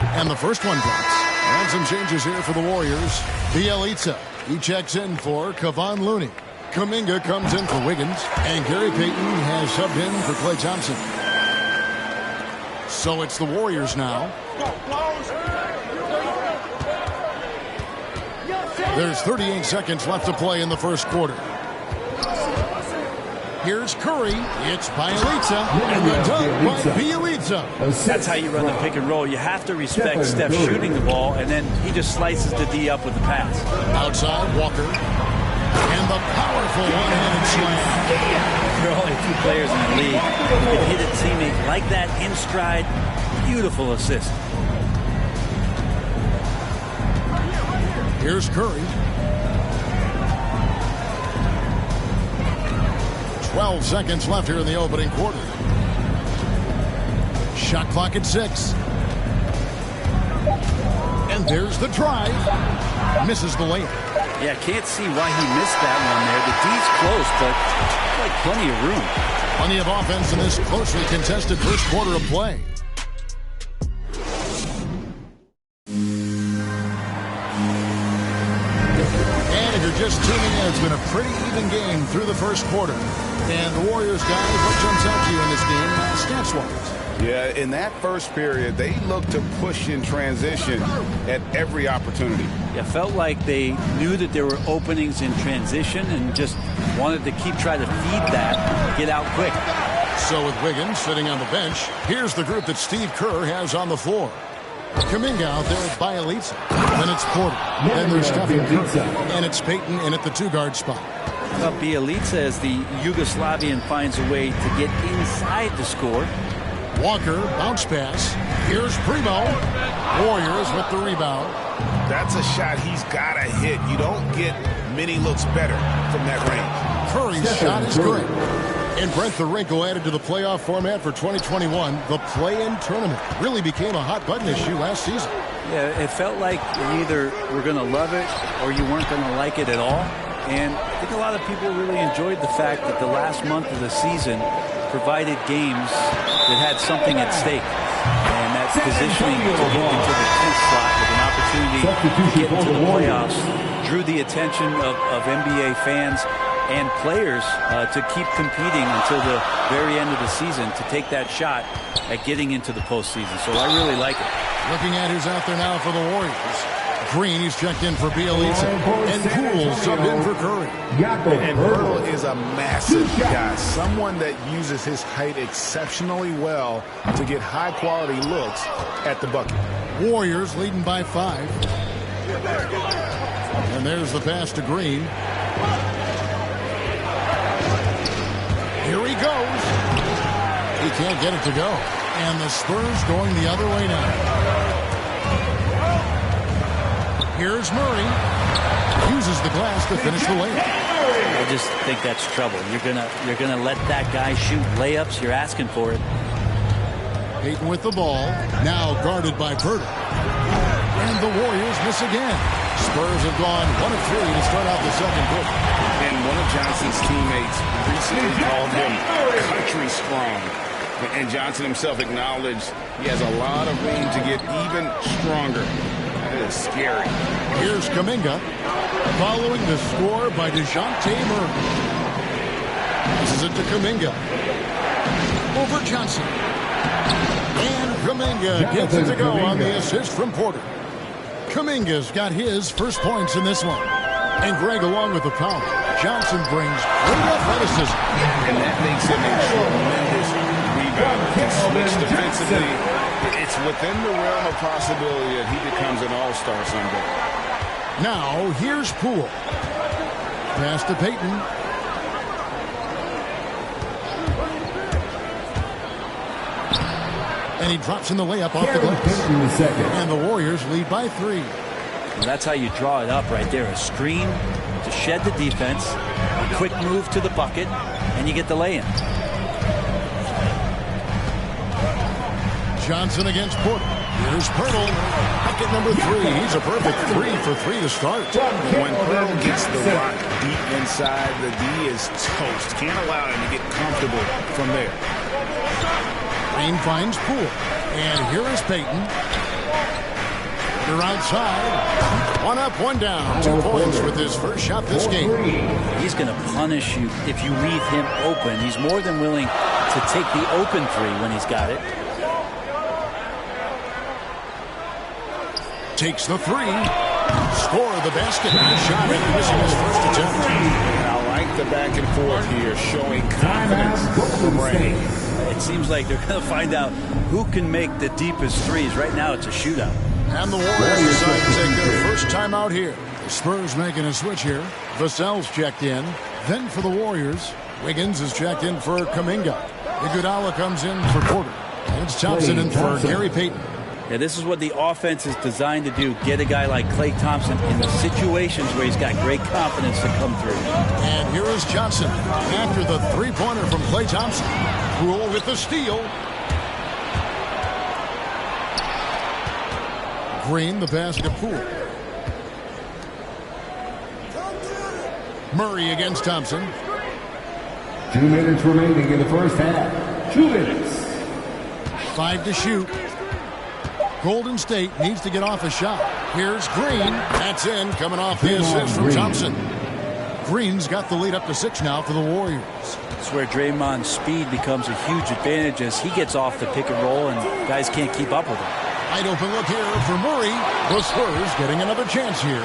Speaker 8: And the first one drops. And some changes here for the Warriors. Bielitsa, he checks in for Kevon Looney. Kuminga comes in for Wiggins. And Gary Payton has subbed in for Klay Thompson. So it's the Warriors now. There's 38 seconds left to play in the first quarter. Here's Curry. It's Bielitsa. And the dunk by Bielitsa.
Speaker 10: That's how you run the pick and roll. You have to respect Steph shooting the ball, and then he just slices the D up with the pass.
Speaker 8: Outside, Walker. And the powerful one-handed slam.
Speaker 10: There are only 2 players in the league who can hit a teammate like that in stride. Beautiful assist.
Speaker 8: Here's Curry. 12 seconds left here in the opening quarter. Shot clock at 6. And there's the drive. Misses the layup.
Speaker 10: Yeah, can't see why he missed that one there. The D's close, but like plenty of room.
Speaker 8: Plenty of offense in this closely contested first quarter of play. And if you're just tuning in, it's been a pretty even game through the first quarter. And the Warriors, guys, what jumps out to you in this game, stats-wise?
Speaker 9: Yeah, in that first period, they looked to push in transition at every opportunity.
Speaker 10: Yeah, felt like they knew that there were openings in transition and just wanted to trying to feed that, get out quick.
Speaker 8: So with Wiggins sitting on the bench, here's the group that Steve Kerr has on the floor. Kaminga out there with Bielitsa. Then it's Porter. Then there's Stephen Curry. And it's Payton in at the two-guard spot.
Speaker 10: Well, Bielitsa, as the Yugoslavian, finds a way to get inside the score.
Speaker 8: Walker, bounce pass. Here's Primo. Warriors with the rebound.
Speaker 9: That's a shot he's got to hit. You don't get many looks better from that range.
Speaker 8: Curry's shot is good. And Brent, the wrinkle added to the playoff format for 2021, the play-in tournament really became a hot-button issue last season.
Speaker 10: Yeah, it felt like you either were going to love it or you weren't going to like it at all. And I think a lot of people really enjoyed the fact that the last month of the season provided games that had something at stake. And that positioning to get into the 10th slot with an opportunity to get into the playoffs drew the attention of NBA fans and players to keep competing until the very end of the season to take that shot at getting into the postseason. So I really like it.
Speaker 8: Looking at who's out there now for the Warriors. Green, he's checked in for Bielitsa. And Poole subbed in for Curry.
Speaker 9: And Poole is a massive guy. Someone that uses his height exceptionally well to get high-quality looks at the bucket.
Speaker 8: Warriors leading by 5. And there's the pass to Green. Here he goes. He can't get it to go. And the Spurs going the other way now. Here's Murray. Uses the glass to finish the layup.
Speaker 10: I just think that's trouble. You're gonna let that guy shoot layups. You're asking for it.
Speaker 8: Payton with the ball. Now guarded by Porter. And the Warriors miss again. Spurs have gone 1 of 3 to start out the second quarter.
Speaker 9: And one of Johnson's teammates recently called him country strong. And Johnson himself acknowledged he has a lot of room to get even stronger. That is scary.
Speaker 8: Here's Kaminga. Following the score by DeJounte Murray. This is it to Kaminga. Over Johnson. And Kaminga gets it to go on the assist from Porter. Kaminga's got his first points in this one. And Greg along with the power. Johnson brings great athleticism.
Speaker 9: And that makes him a tremendous rebounder. Can switch defensively. It's within the realm of possibility that he becomes an all-star someday.
Speaker 8: Now, here's Poole. Pass to Payton. And he drops in the layup off the glass. And the Warriors lead by 3.
Speaker 10: Well, that's how you draw it up right there. A screen to shed the defense, a quick move to the bucket, and you get the lay-in.
Speaker 8: Johnson against Porter. Here's Pirtle. Bucket number 3. He's a perfect 3 for 3 to start.
Speaker 9: When Pirtle gets the rock deep inside, the D is toast. Can't allow him to get comfortable from there.
Speaker 8: Green finds Poole. And here is Payton. They're outside. 1 up, 1 down. 2 points with his first shot this game.
Speaker 10: He's going to punish you if you leave him open. He's more than willing to take the open 3 when he's got it.
Speaker 8: Takes the 3. Score the basket. Shot and missing his first attempt.
Speaker 9: I like the back and forth here, showing confidence from Ray.
Speaker 10: It seems like they're going to find out who can make the deepest threes. Right now, it's a shootout.
Speaker 8: And the Warriors decide to take their first time out here. The Spurs making a switch here. Vassell's checked in. Then for the Warriors, Wiggins is checked in for Kaminga. Iguodala comes in for Porter. And it's Thompson in for Gary Payton.
Speaker 10: Yeah, this is what the offense is designed to do. Get a guy like Klay Thompson in the situations where he's got great confidence to come through.
Speaker 8: And here is Johnson after the three-pointer from Klay Thompson. Poole with the steal. Green, the pass to Poole. Murray against Thompson.
Speaker 6: 2 minutes remaining in the first half. 2 minutes.
Speaker 8: 5 to shoot. Golden State needs to get off a shot. Here's Green. That's in, coming off the assist from Thompson. Green's got the lead up to 6 now for the Warriors.
Speaker 10: It's where Draymond's speed becomes a huge advantage as he gets off the pick and roll and guys can't keep up with him.
Speaker 8: Wide open look here for Murray. The Spurs getting another chance here.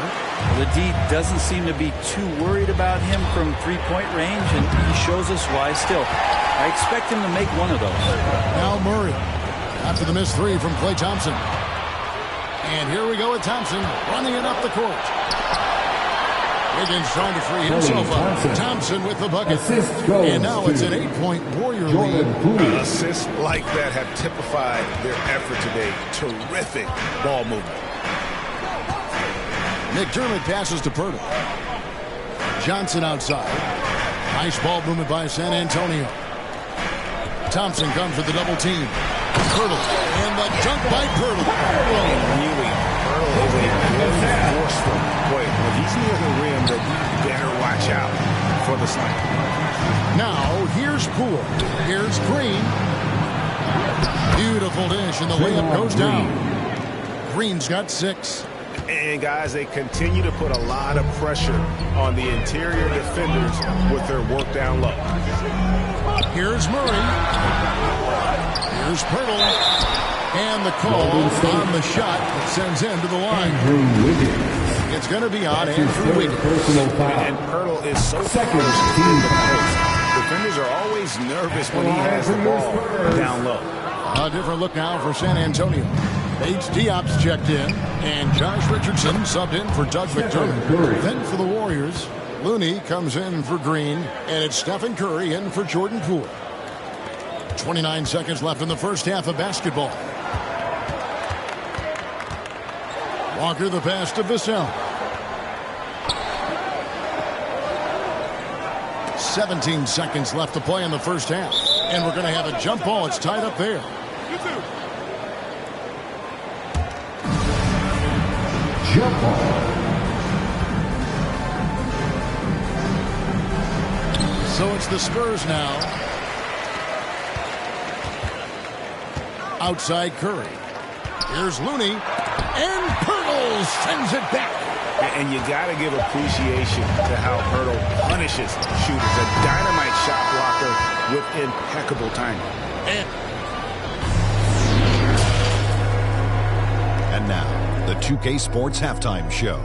Speaker 10: The D doesn't seem to be too worried about him from three-point range, and he shows us why still. I expect him to make one of those.
Speaker 8: Now Murray after the missed 3 from Klay Thompson. And here we go with Thompson running it up the court. Wiggins trying to free himself up. Thompson with the bucket. And now it's an 8-point Warrior lead.
Speaker 2: Assists like that have typified their effort today. Terrific ball movement.
Speaker 8: McDermott passes to Pirtle. Johnson outside. Nice ball movement by San Antonio. Thompson comes with the double team. Pirtle. And the dunk by Pirtle.
Speaker 2: Really, Pirtle is a very forceful player. When he's near the rim, that you better watch out for the snipe.
Speaker 8: Now, here's Poole. Here's Green. Beautiful dish, and the layup goes down. Green's got 6.
Speaker 2: And, guys, they continue to put a lot of pressure on the interior defenders with their work down low.
Speaker 8: Here's Murray. Here's Pirtle. And the call on the shot that sends him to the line. It's going to be on Andrew Wiggins.
Speaker 2: And Pirtle is so close to the post. Defenders are always nervous when he has the ball down low.
Speaker 8: A different look now for San Antonio. Bates Diop's checked in, and Josh Richardson subbed in for Doug McDermott. Then for the Warriors, Looney comes in for Green, and it's Stephen Curry in for Jordan Poole. 29 seconds left in the first half of basketball. Walker the pass to Vassell. 17 seconds left to play in the first half. And we're going to have a jump ball. It's tied up there.
Speaker 6: Jump ball.
Speaker 8: So it's the Spurs now. Outside Curry. Here's Looney. And Pirtle sends it back.
Speaker 2: And you got to give appreciation to how Pirtle punishes shooters. A dynamite shot blocker with impeccable timing.
Speaker 1: And now, the 2K Sports Halftime Show.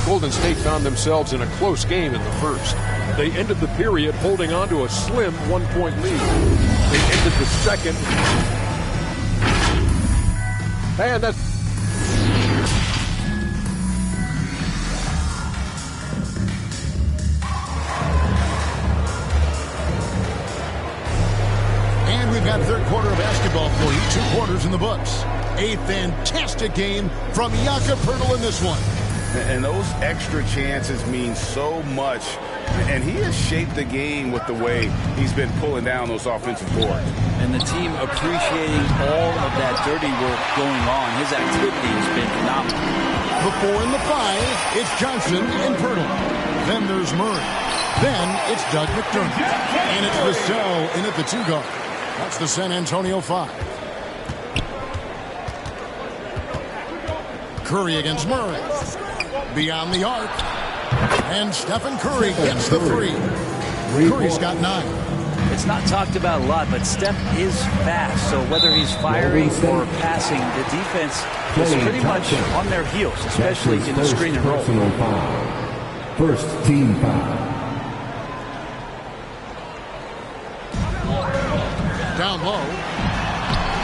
Speaker 7: Golden State found themselves in a close game in the first. They ended the period holding on to a slim 1-point lead. They ended the second. And that's...
Speaker 8: And we've got third quarter of basketball for you. 2 quarters in the books. A fantastic game from Jakob Pirtle in this one.
Speaker 2: And those extra chances mean so much. And he has shaped the game with the way he's been pulling down those offensive boards.
Speaker 10: And the team appreciating all of that dirty work going on. His activity has been phenomenal.
Speaker 8: The 4 and the 5, it's Johnson and Pirtle. Then there's Murray. Then it's Doug McDermott. And it's Vassell in at the 2 guard. That's the San Antonio 5. Curry against Murray. Beyond the arc. And Stephen Curry gets the 3. Curry's got 9.
Speaker 10: It's not talked about a lot, but Steph is fast. So whether he's firing or passing, the defense is pretty much on their heels, especially in the screen and roll.
Speaker 6: First team foul.
Speaker 8: Down low.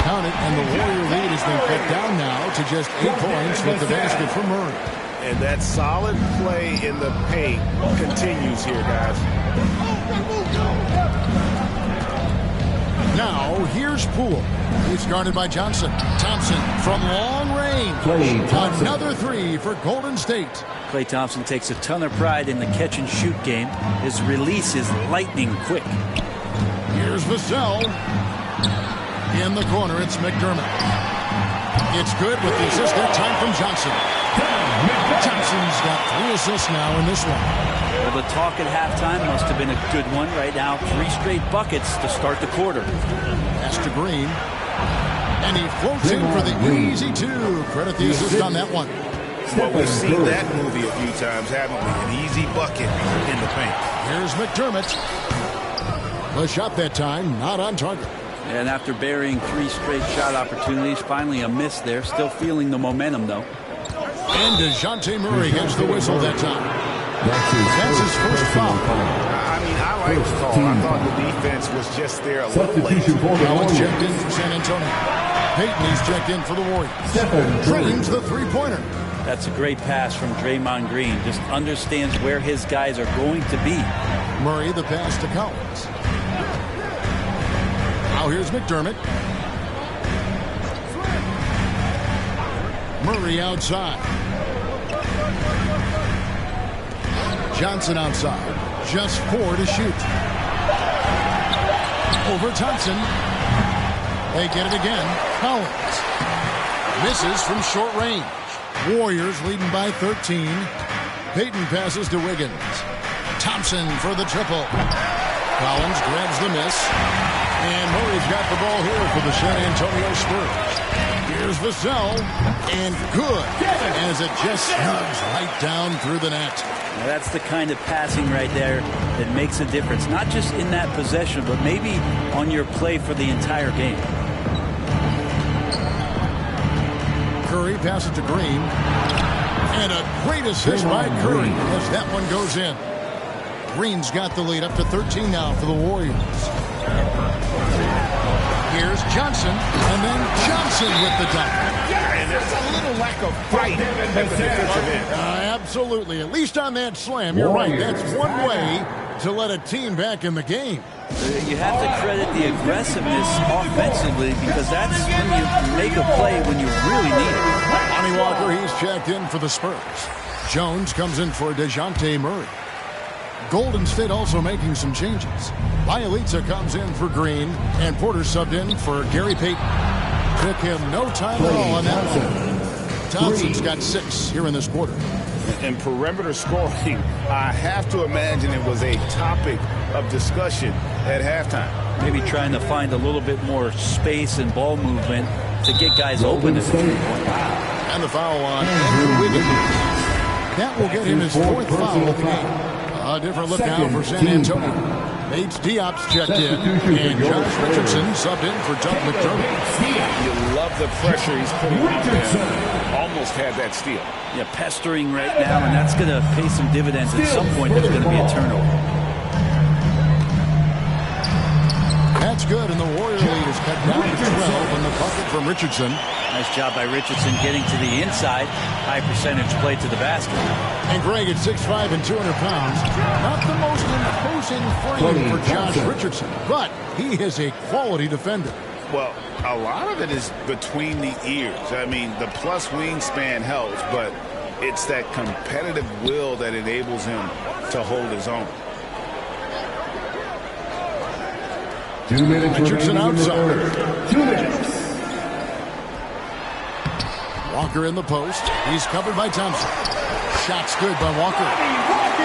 Speaker 8: Count it, and the Warrior lead has been cut down now to just 8 points with the basket from Murray.
Speaker 2: And that solid play in the paint continues here, guys.
Speaker 8: Now, here's Poole. He's guarded by Johnson. Thompson from long range. Another 3 for Golden State.
Speaker 10: Klay Thompson takes a ton of pride in the catch-and-shoot game. His release is lightning quick.
Speaker 8: Here's Vassell. In the corner, it's McDermott. It's good with the assist that time from Johnson. Johnson's got 3 assists now in this one.
Speaker 10: Well, the talk at halftime must have been a good one. Right now, 3 straight buckets to start the quarter.
Speaker 8: Pass to Green. And he floats in for the easy 2. Credit the assist on that one.
Speaker 9: Well, we've seen that movie a few times, haven't we? An easy bucket in the paint.
Speaker 8: Here's McDermott. The shot that time, not on target.
Speaker 10: And after burying 3 straight shot opportunities, finally a miss there. Still feeling the momentum, though.
Speaker 8: And DeJounte Murray gets the whistle that time. That's his first foul.
Speaker 9: I mean, I like the call. I thought the defense was just there a little late.
Speaker 8: Collins checked in for San Antonio. Payton is checked in for the Warriors. Drains the 3-pointer.
Speaker 10: That's a great pass from Draymond Green. Just understands where his guys are going to be.
Speaker 8: Murray the pass to Collins. Now here's McDermott. Murray outside. Johnson outside. Just 4 to shoot. Over Thompson. They get it again. Collins. Misses from short range. Warriors leading by 13. Payton passes to Wiggins. Thompson for the triple. Collins grabs the miss. And Murray's got the ball here for the San Antonio Spurs. Here's Vassell. And good. As it just snugs right down through the net.
Speaker 10: Now that's the kind of passing right there that makes a difference. Not just in that possession, but maybe on your play for the entire game.
Speaker 8: Curry passes to Green. And a great assist by Curry as that one goes in. Green's got the lead up to 13 now for the Warriors. Here's Johnson, and then Johnson with the dunk.
Speaker 9: Yeah, and there's a little lack of fight at the defensive end.
Speaker 8: Absolutely. At least on that slam, you're right. That's one way to let a team back in the game.
Speaker 10: You have to credit the aggressiveness offensively because that's when you make a play when you really need it.
Speaker 8: Lonnie Walker, he's checked in for the Spurs. Jones comes in for DeJounte Murray. Golden State also making some changes. Bielitsa comes in for Green, and Porter subbed in for Gary Payton. Took him no time at all on that one. Thompson's got 6 here in this quarter.
Speaker 9: And perimeter scoring, I have to imagine it was a topic of discussion at halftime.
Speaker 10: Maybe trying to find a little bit more space and ball movement to get guys open.
Speaker 8: And the foul on Andrew Wiggins. That will get him his 4th foul of the game. A different look now for San Antonio. Bates Diop's checked in, and Josh Richardson subbed in for Doug McDermott.
Speaker 9: You love the pressure he's putting on them. Almost had that steal.
Speaker 10: Yeah, pestering right now, and that's going to pay some dividends. At some point, there's going to be a turnover.
Speaker 8: That's good, and the Warrior lead is cut down to 12 on the bucket from Richardson.
Speaker 10: Nice job by Richardson getting to the inside. High percentage play to the basket.
Speaker 8: And Greg at 6'5" and 200 pounds. Not the most imposing frame for Josh Richardson, but he is a quality defender.
Speaker 9: Well, a lot of it is between the ears. I mean, the plus wingspan helps, but it's that competitive will that enables him to hold his own.
Speaker 6: 2 minutes.
Speaker 8: Richardson outside.
Speaker 6: 2 minutes.
Speaker 8: Walker in the post. He's covered by Thompson. Shot's good by Walker.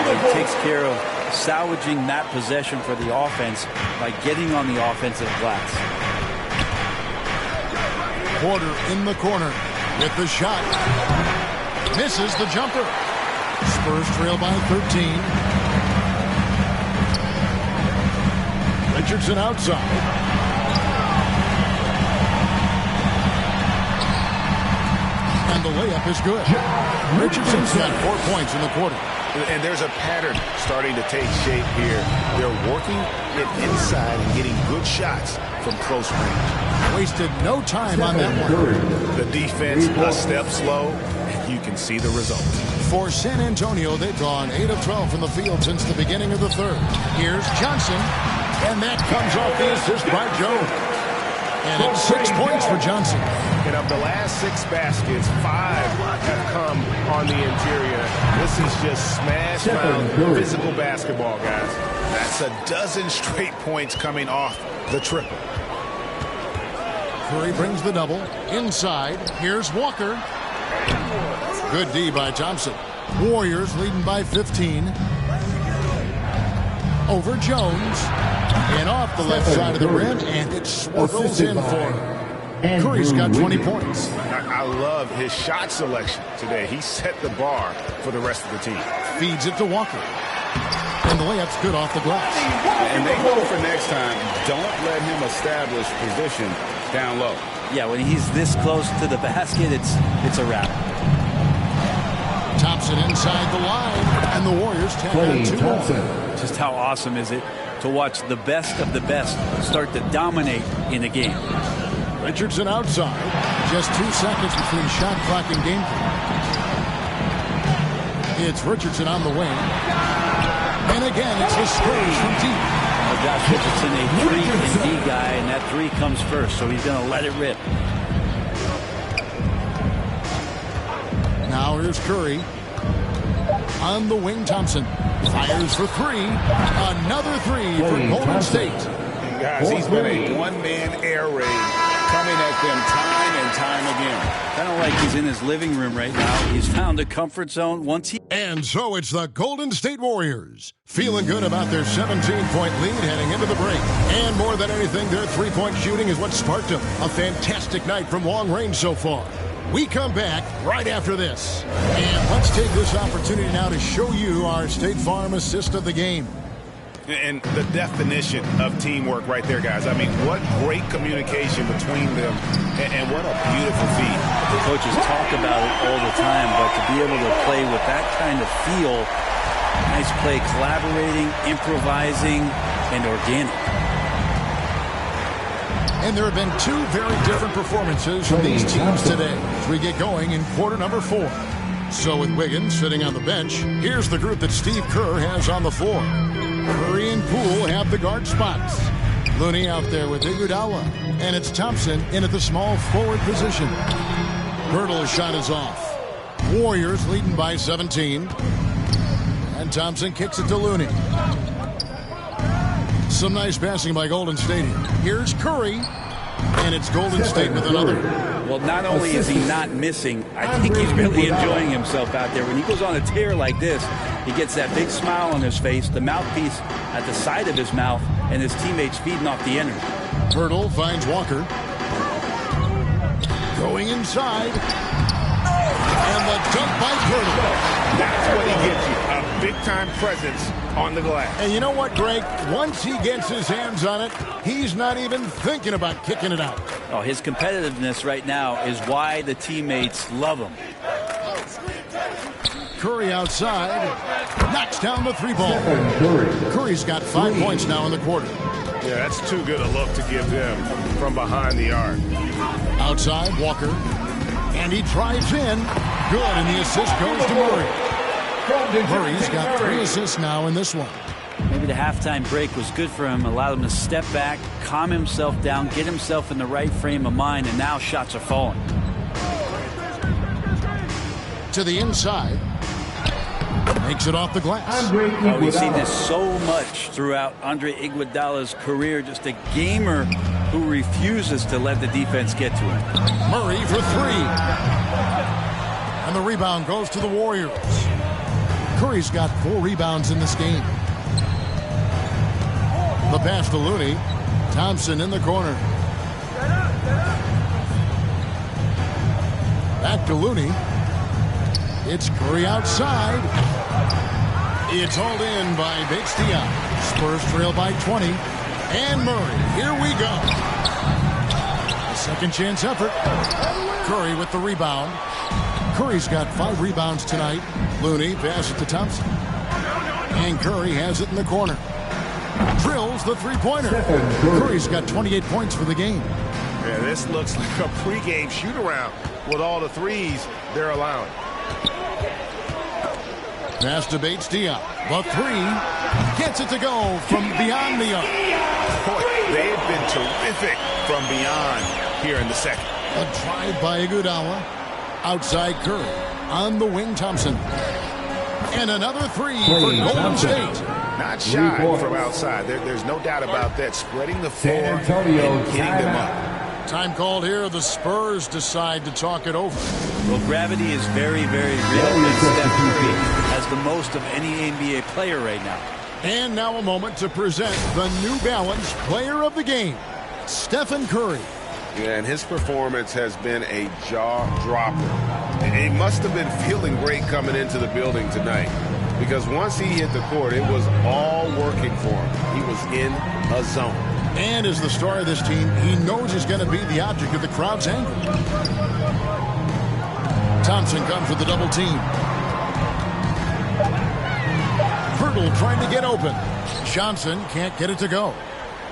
Speaker 10: He takes care of salvaging that possession for the offense by getting on the offensive glass.
Speaker 8: Porter in the corner with the shot. Misses the jumper. Spurs trail by 13. Richardson outside. And the layup is good. Richardson's got 4 points in the quarter.
Speaker 9: And there's a pattern starting to take shape here. They're working it inside and getting good shots from close range.
Speaker 8: Wasted no time on that one.
Speaker 9: The defense a step slow, and you can see the result.
Speaker 8: For San Antonio, they've gone 8 of 12 from the field since the beginning of the third. Here's Johnson, and that comes off the assist by Jones. And it's 6 points for Johnson.
Speaker 9: And of the last 6 baskets, 5 have come on the interior. This is just smash-mouth physical basketball, guys. That's a dozen straight points coming off the triple.
Speaker 8: Curry brings the double. Inside, here's Walker. Good D by Thompson. Warriors leading by 15. Over Jones. And off the left side of the rim, and it swirls in for him. Curry's got 20 points.
Speaker 9: I love his shot selection today. He set the bar for the rest of the team.
Speaker 8: Feeds it to Walker. And the layup's good off the glass.
Speaker 9: And they know for next time, don't let him establish position down low.
Speaker 10: Yeah, when he's this close to the basket, it's a wrap.
Speaker 8: Thompson inside the line, and the Warriors tap on 2 more.
Speaker 10: Just how awesome is it to watch the best of the best start to dominate in a game.
Speaker 8: Richardson outside. Just 2 seconds between shot clock and game clock. It's Richardson on the wing. And again, it's the Spurs from deep.
Speaker 10: Well, Josh Richardson, a 3 and D guy, and that 3 comes first, so he's going to let it rip.
Speaker 8: Now here's Curry. On the wing, Thompson fires for 3. Another 3 for Golden State.
Speaker 9: Guys, he's been a one-man air raid coming at them time and time again.
Speaker 10: Kind of like he's in his living room right now. He's found a comfort zone once he...
Speaker 8: And so it's the Golden State Warriors. Feeling good about their 17-point lead heading into the break. And more than anything, their 3-point shooting is what sparked them. A fantastic night from long range so far. We come back right after this. And let's take this opportunity now to show you our State Farm assist of the game.
Speaker 9: And the definition of teamwork right there, guys. I mean, what great communication between them, and what a beautiful feat.
Speaker 10: The coaches talk about it all the time, but to be able to play with that kind of feel, nice play, collaborating, improvising, and organic.
Speaker 8: And there have been 2 very different performances from these teams today as we get going in quarter number 4. So with Wiggins sitting on the bench, here's the group that Steve Kerr has on the floor. Curry and Poole have the guard spots. Looney out there with Iguodala. And it's Thompson in at the small forward position. Hurdle's shot is off. Warriors leading by 17. And Thompson kicks it to Looney. Some nice passing by Golden State here. Here's Curry. And it's Golden State with another.
Speaker 10: Well, not only is he not missing, I think he's really enjoying himself out there. When he goes on a tear like this, he gets that big smile on his face, the mouthpiece at the side of his mouth, and his teammates feeding off the energy.
Speaker 8: Hurdle finds Walker. Going inside. And the dunk by Hurdle.
Speaker 9: That's what he gets you, a big-time presence on the glass.
Speaker 8: And you know what, Greg? Once he gets his hands on it, he's not even thinking about kicking it out.
Speaker 10: Oh, his competitiveness right now is why the teammates love him.
Speaker 8: Curry outside. Knocks down the 3-ball. Curry's got 5 points now in the quarter.
Speaker 9: Yeah, that's too good a look to give them from behind the arc.
Speaker 8: Outside, Walker. And he drives in. Good, and the assist goes to Murray. Murray's got 3 assists now in this one.
Speaker 10: Maybe the halftime break was good for him, allowed him to step back, calm himself down, get himself in the right frame of mind, and now shots are falling.
Speaker 8: To the inside. Makes it off the glass.
Speaker 10: Oh, we see this so much throughout Andre Iguodala's career, just a gamer who refuses to let the defense get to him.
Speaker 8: Murray for 3. And the rebound goes to the Warriors. Curry's got 4 rebounds in this game. The pass to Looney. Thompson in the corner. Back to Looney. It's Curry outside. It's hauled in by Bautista. Spurs trail by 20. And Murray. Here we go. A second chance effort. Curry with the rebound. Curry's got 5 rebounds tonight. Looney passes to Thompson. And Curry has it in the corner. Drills the 3-pointer. Curry's got 28 points for the game.
Speaker 9: Yeah, this looks like a pregame shoot-around with all the threes they're allowing.
Speaker 8: Pass to Bautista. The 3. Gets it to go from beyond the arc.
Speaker 9: Boy, they have been terrific from beyond here in the second.
Speaker 8: A drive by Iguodala. Outside Curry. On the wing, Thompson. And another 3 for Golden State.
Speaker 9: Not shy from outside. There's no doubt about that. Spreading the floor and getting them up.
Speaker 8: Time called here. The Spurs decide to talk it over.
Speaker 10: Well, gravity is very, very real. And Steph Curry has the most of any NBA player right now.
Speaker 8: And now a moment to present the New Balance Player of the Game, Stephen Curry.
Speaker 12: Yeah, and his performance has been a jaw-dropper. He must have been feeling great coming into the building tonight, because once he hit the court, it was all working for him. He was in a zone.
Speaker 8: And as the star of this team, he knows he's going to be the object of the crowd's anger. Thompson comes with the double team. Pirtle trying to get open. Johnson can't get it to go.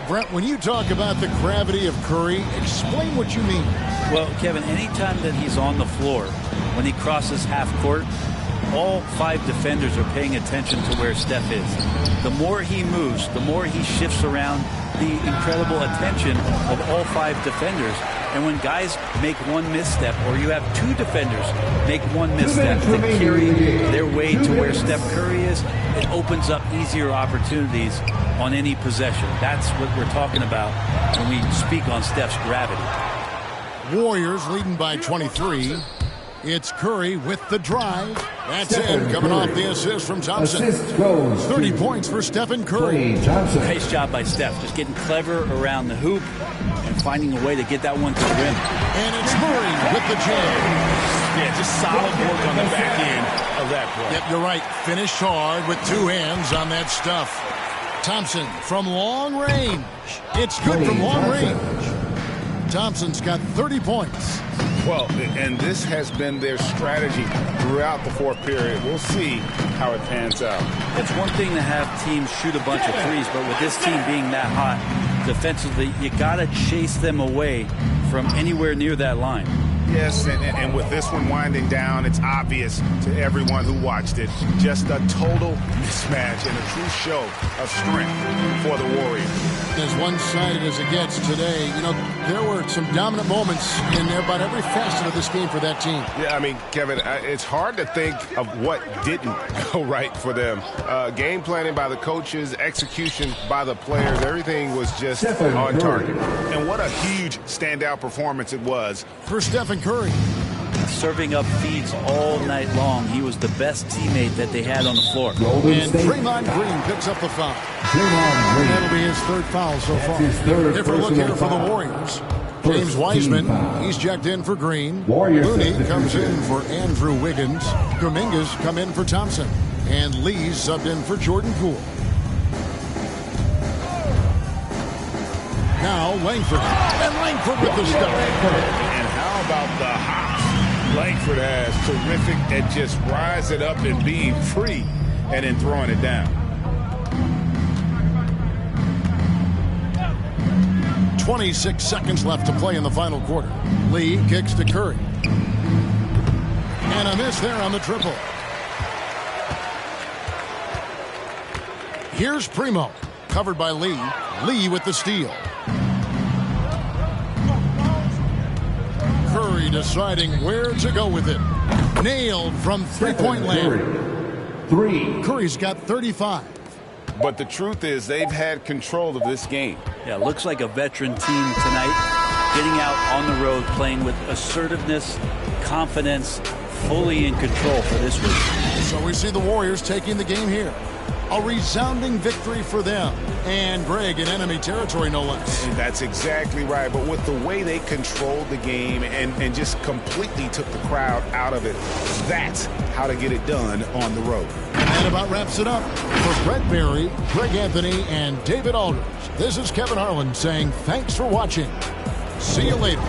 Speaker 8: Brent, when you talk about the gravity of Curry, explain what you mean.
Speaker 10: Well, Kevin, anytime that he's on the floor, when he crosses half court, all 5 defenders are paying attention to where Steph is. The more he moves, the more he shifts around, the incredible attention of all 5 defenders. And when guys make one misstep, or you have 2 defenders make one misstep to carry their way to where Steph Curry is, it opens up easier opportunities on any possession. That's what we're talking about when we speak on Steph's gravity.
Speaker 8: Warriors leading by 23. It's Curry with the drive. That's it, coming off the assist from Thompson. 30 points for Stephen Curry.
Speaker 10: Nice job by Steph, just getting clever around the hoop and finding a way to get that one to the rim.
Speaker 8: And it's Murray with the jam.
Speaker 9: Yeah, just solid work on the back end of that play.
Speaker 8: Yep, you're right. Finished hard with 2 hands on that stuff. Thompson from long range. It's good from long range. Thompson's got 30 points.
Speaker 12: Well, and this has been their strategy throughout the 4th period. We'll see how it pans out.
Speaker 10: It's one thing to have teams shoot a bunch of threes, but with this team being that hot defensively, you got to chase them away from anywhere near that line.
Speaker 12: Yes, and with this one winding down, it's obvious to everyone who watched it. Just a total mismatch and a true show of strength for the Warriors.
Speaker 8: As one-sided as it gets today, you know, there were some dominant moments in about every facet of this game for that team.
Speaker 12: Yeah, I mean, Kevin, it's hard to think of what didn't go right for them. Game planning by the coaches, execution by the players, everything was just on target. And what a huge standout performance it was
Speaker 8: for Stephen Curry.
Speaker 10: Serving up feeds all night long. He was the best teammate that they had on the floor.
Speaker 8: And Draymond Green picks up the foul. That'll be his 3rd foul so far. Different look here for the Warriors. James Wiseman, he's checked in for Green. Looney comes in for Andrew Wiggins. Dominguez come in for Thompson. And Lee subbed in for Jordan Poole. Now Langford. And Langford with the stop.
Speaker 12: And how about the hops Langford has? Terrific at just rising up and being free and then throwing it down.
Speaker 8: 26 seconds left to play in the final quarter. Lee kicks to Curry. And a miss there on the triple. Here's Primo. Covered by Lee. Lee with the steal. Curry deciding where to go with it. Nailed from three-point land. Curry's got 35.
Speaker 12: But the truth is they've had control of this game.
Speaker 10: Yeah, looks like a veteran team tonight. Getting out on the road, playing with assertiveness, confidence, fully in control for this week.
Speaker 8: So we see the Warriors taking the game here. A resounding victory for them. And Greg in enemy territory, no less.
Speaker 12: And that's exactly right. But with the way they controlled the game and just completely took the crowd out of it, that's how to get it done on the road.
Speaker 8: And that about wraps it up. For Brett Berry, Greg Anthony, and David Aldridge, this is Kevin Harlan saying thanks for watching. See you later.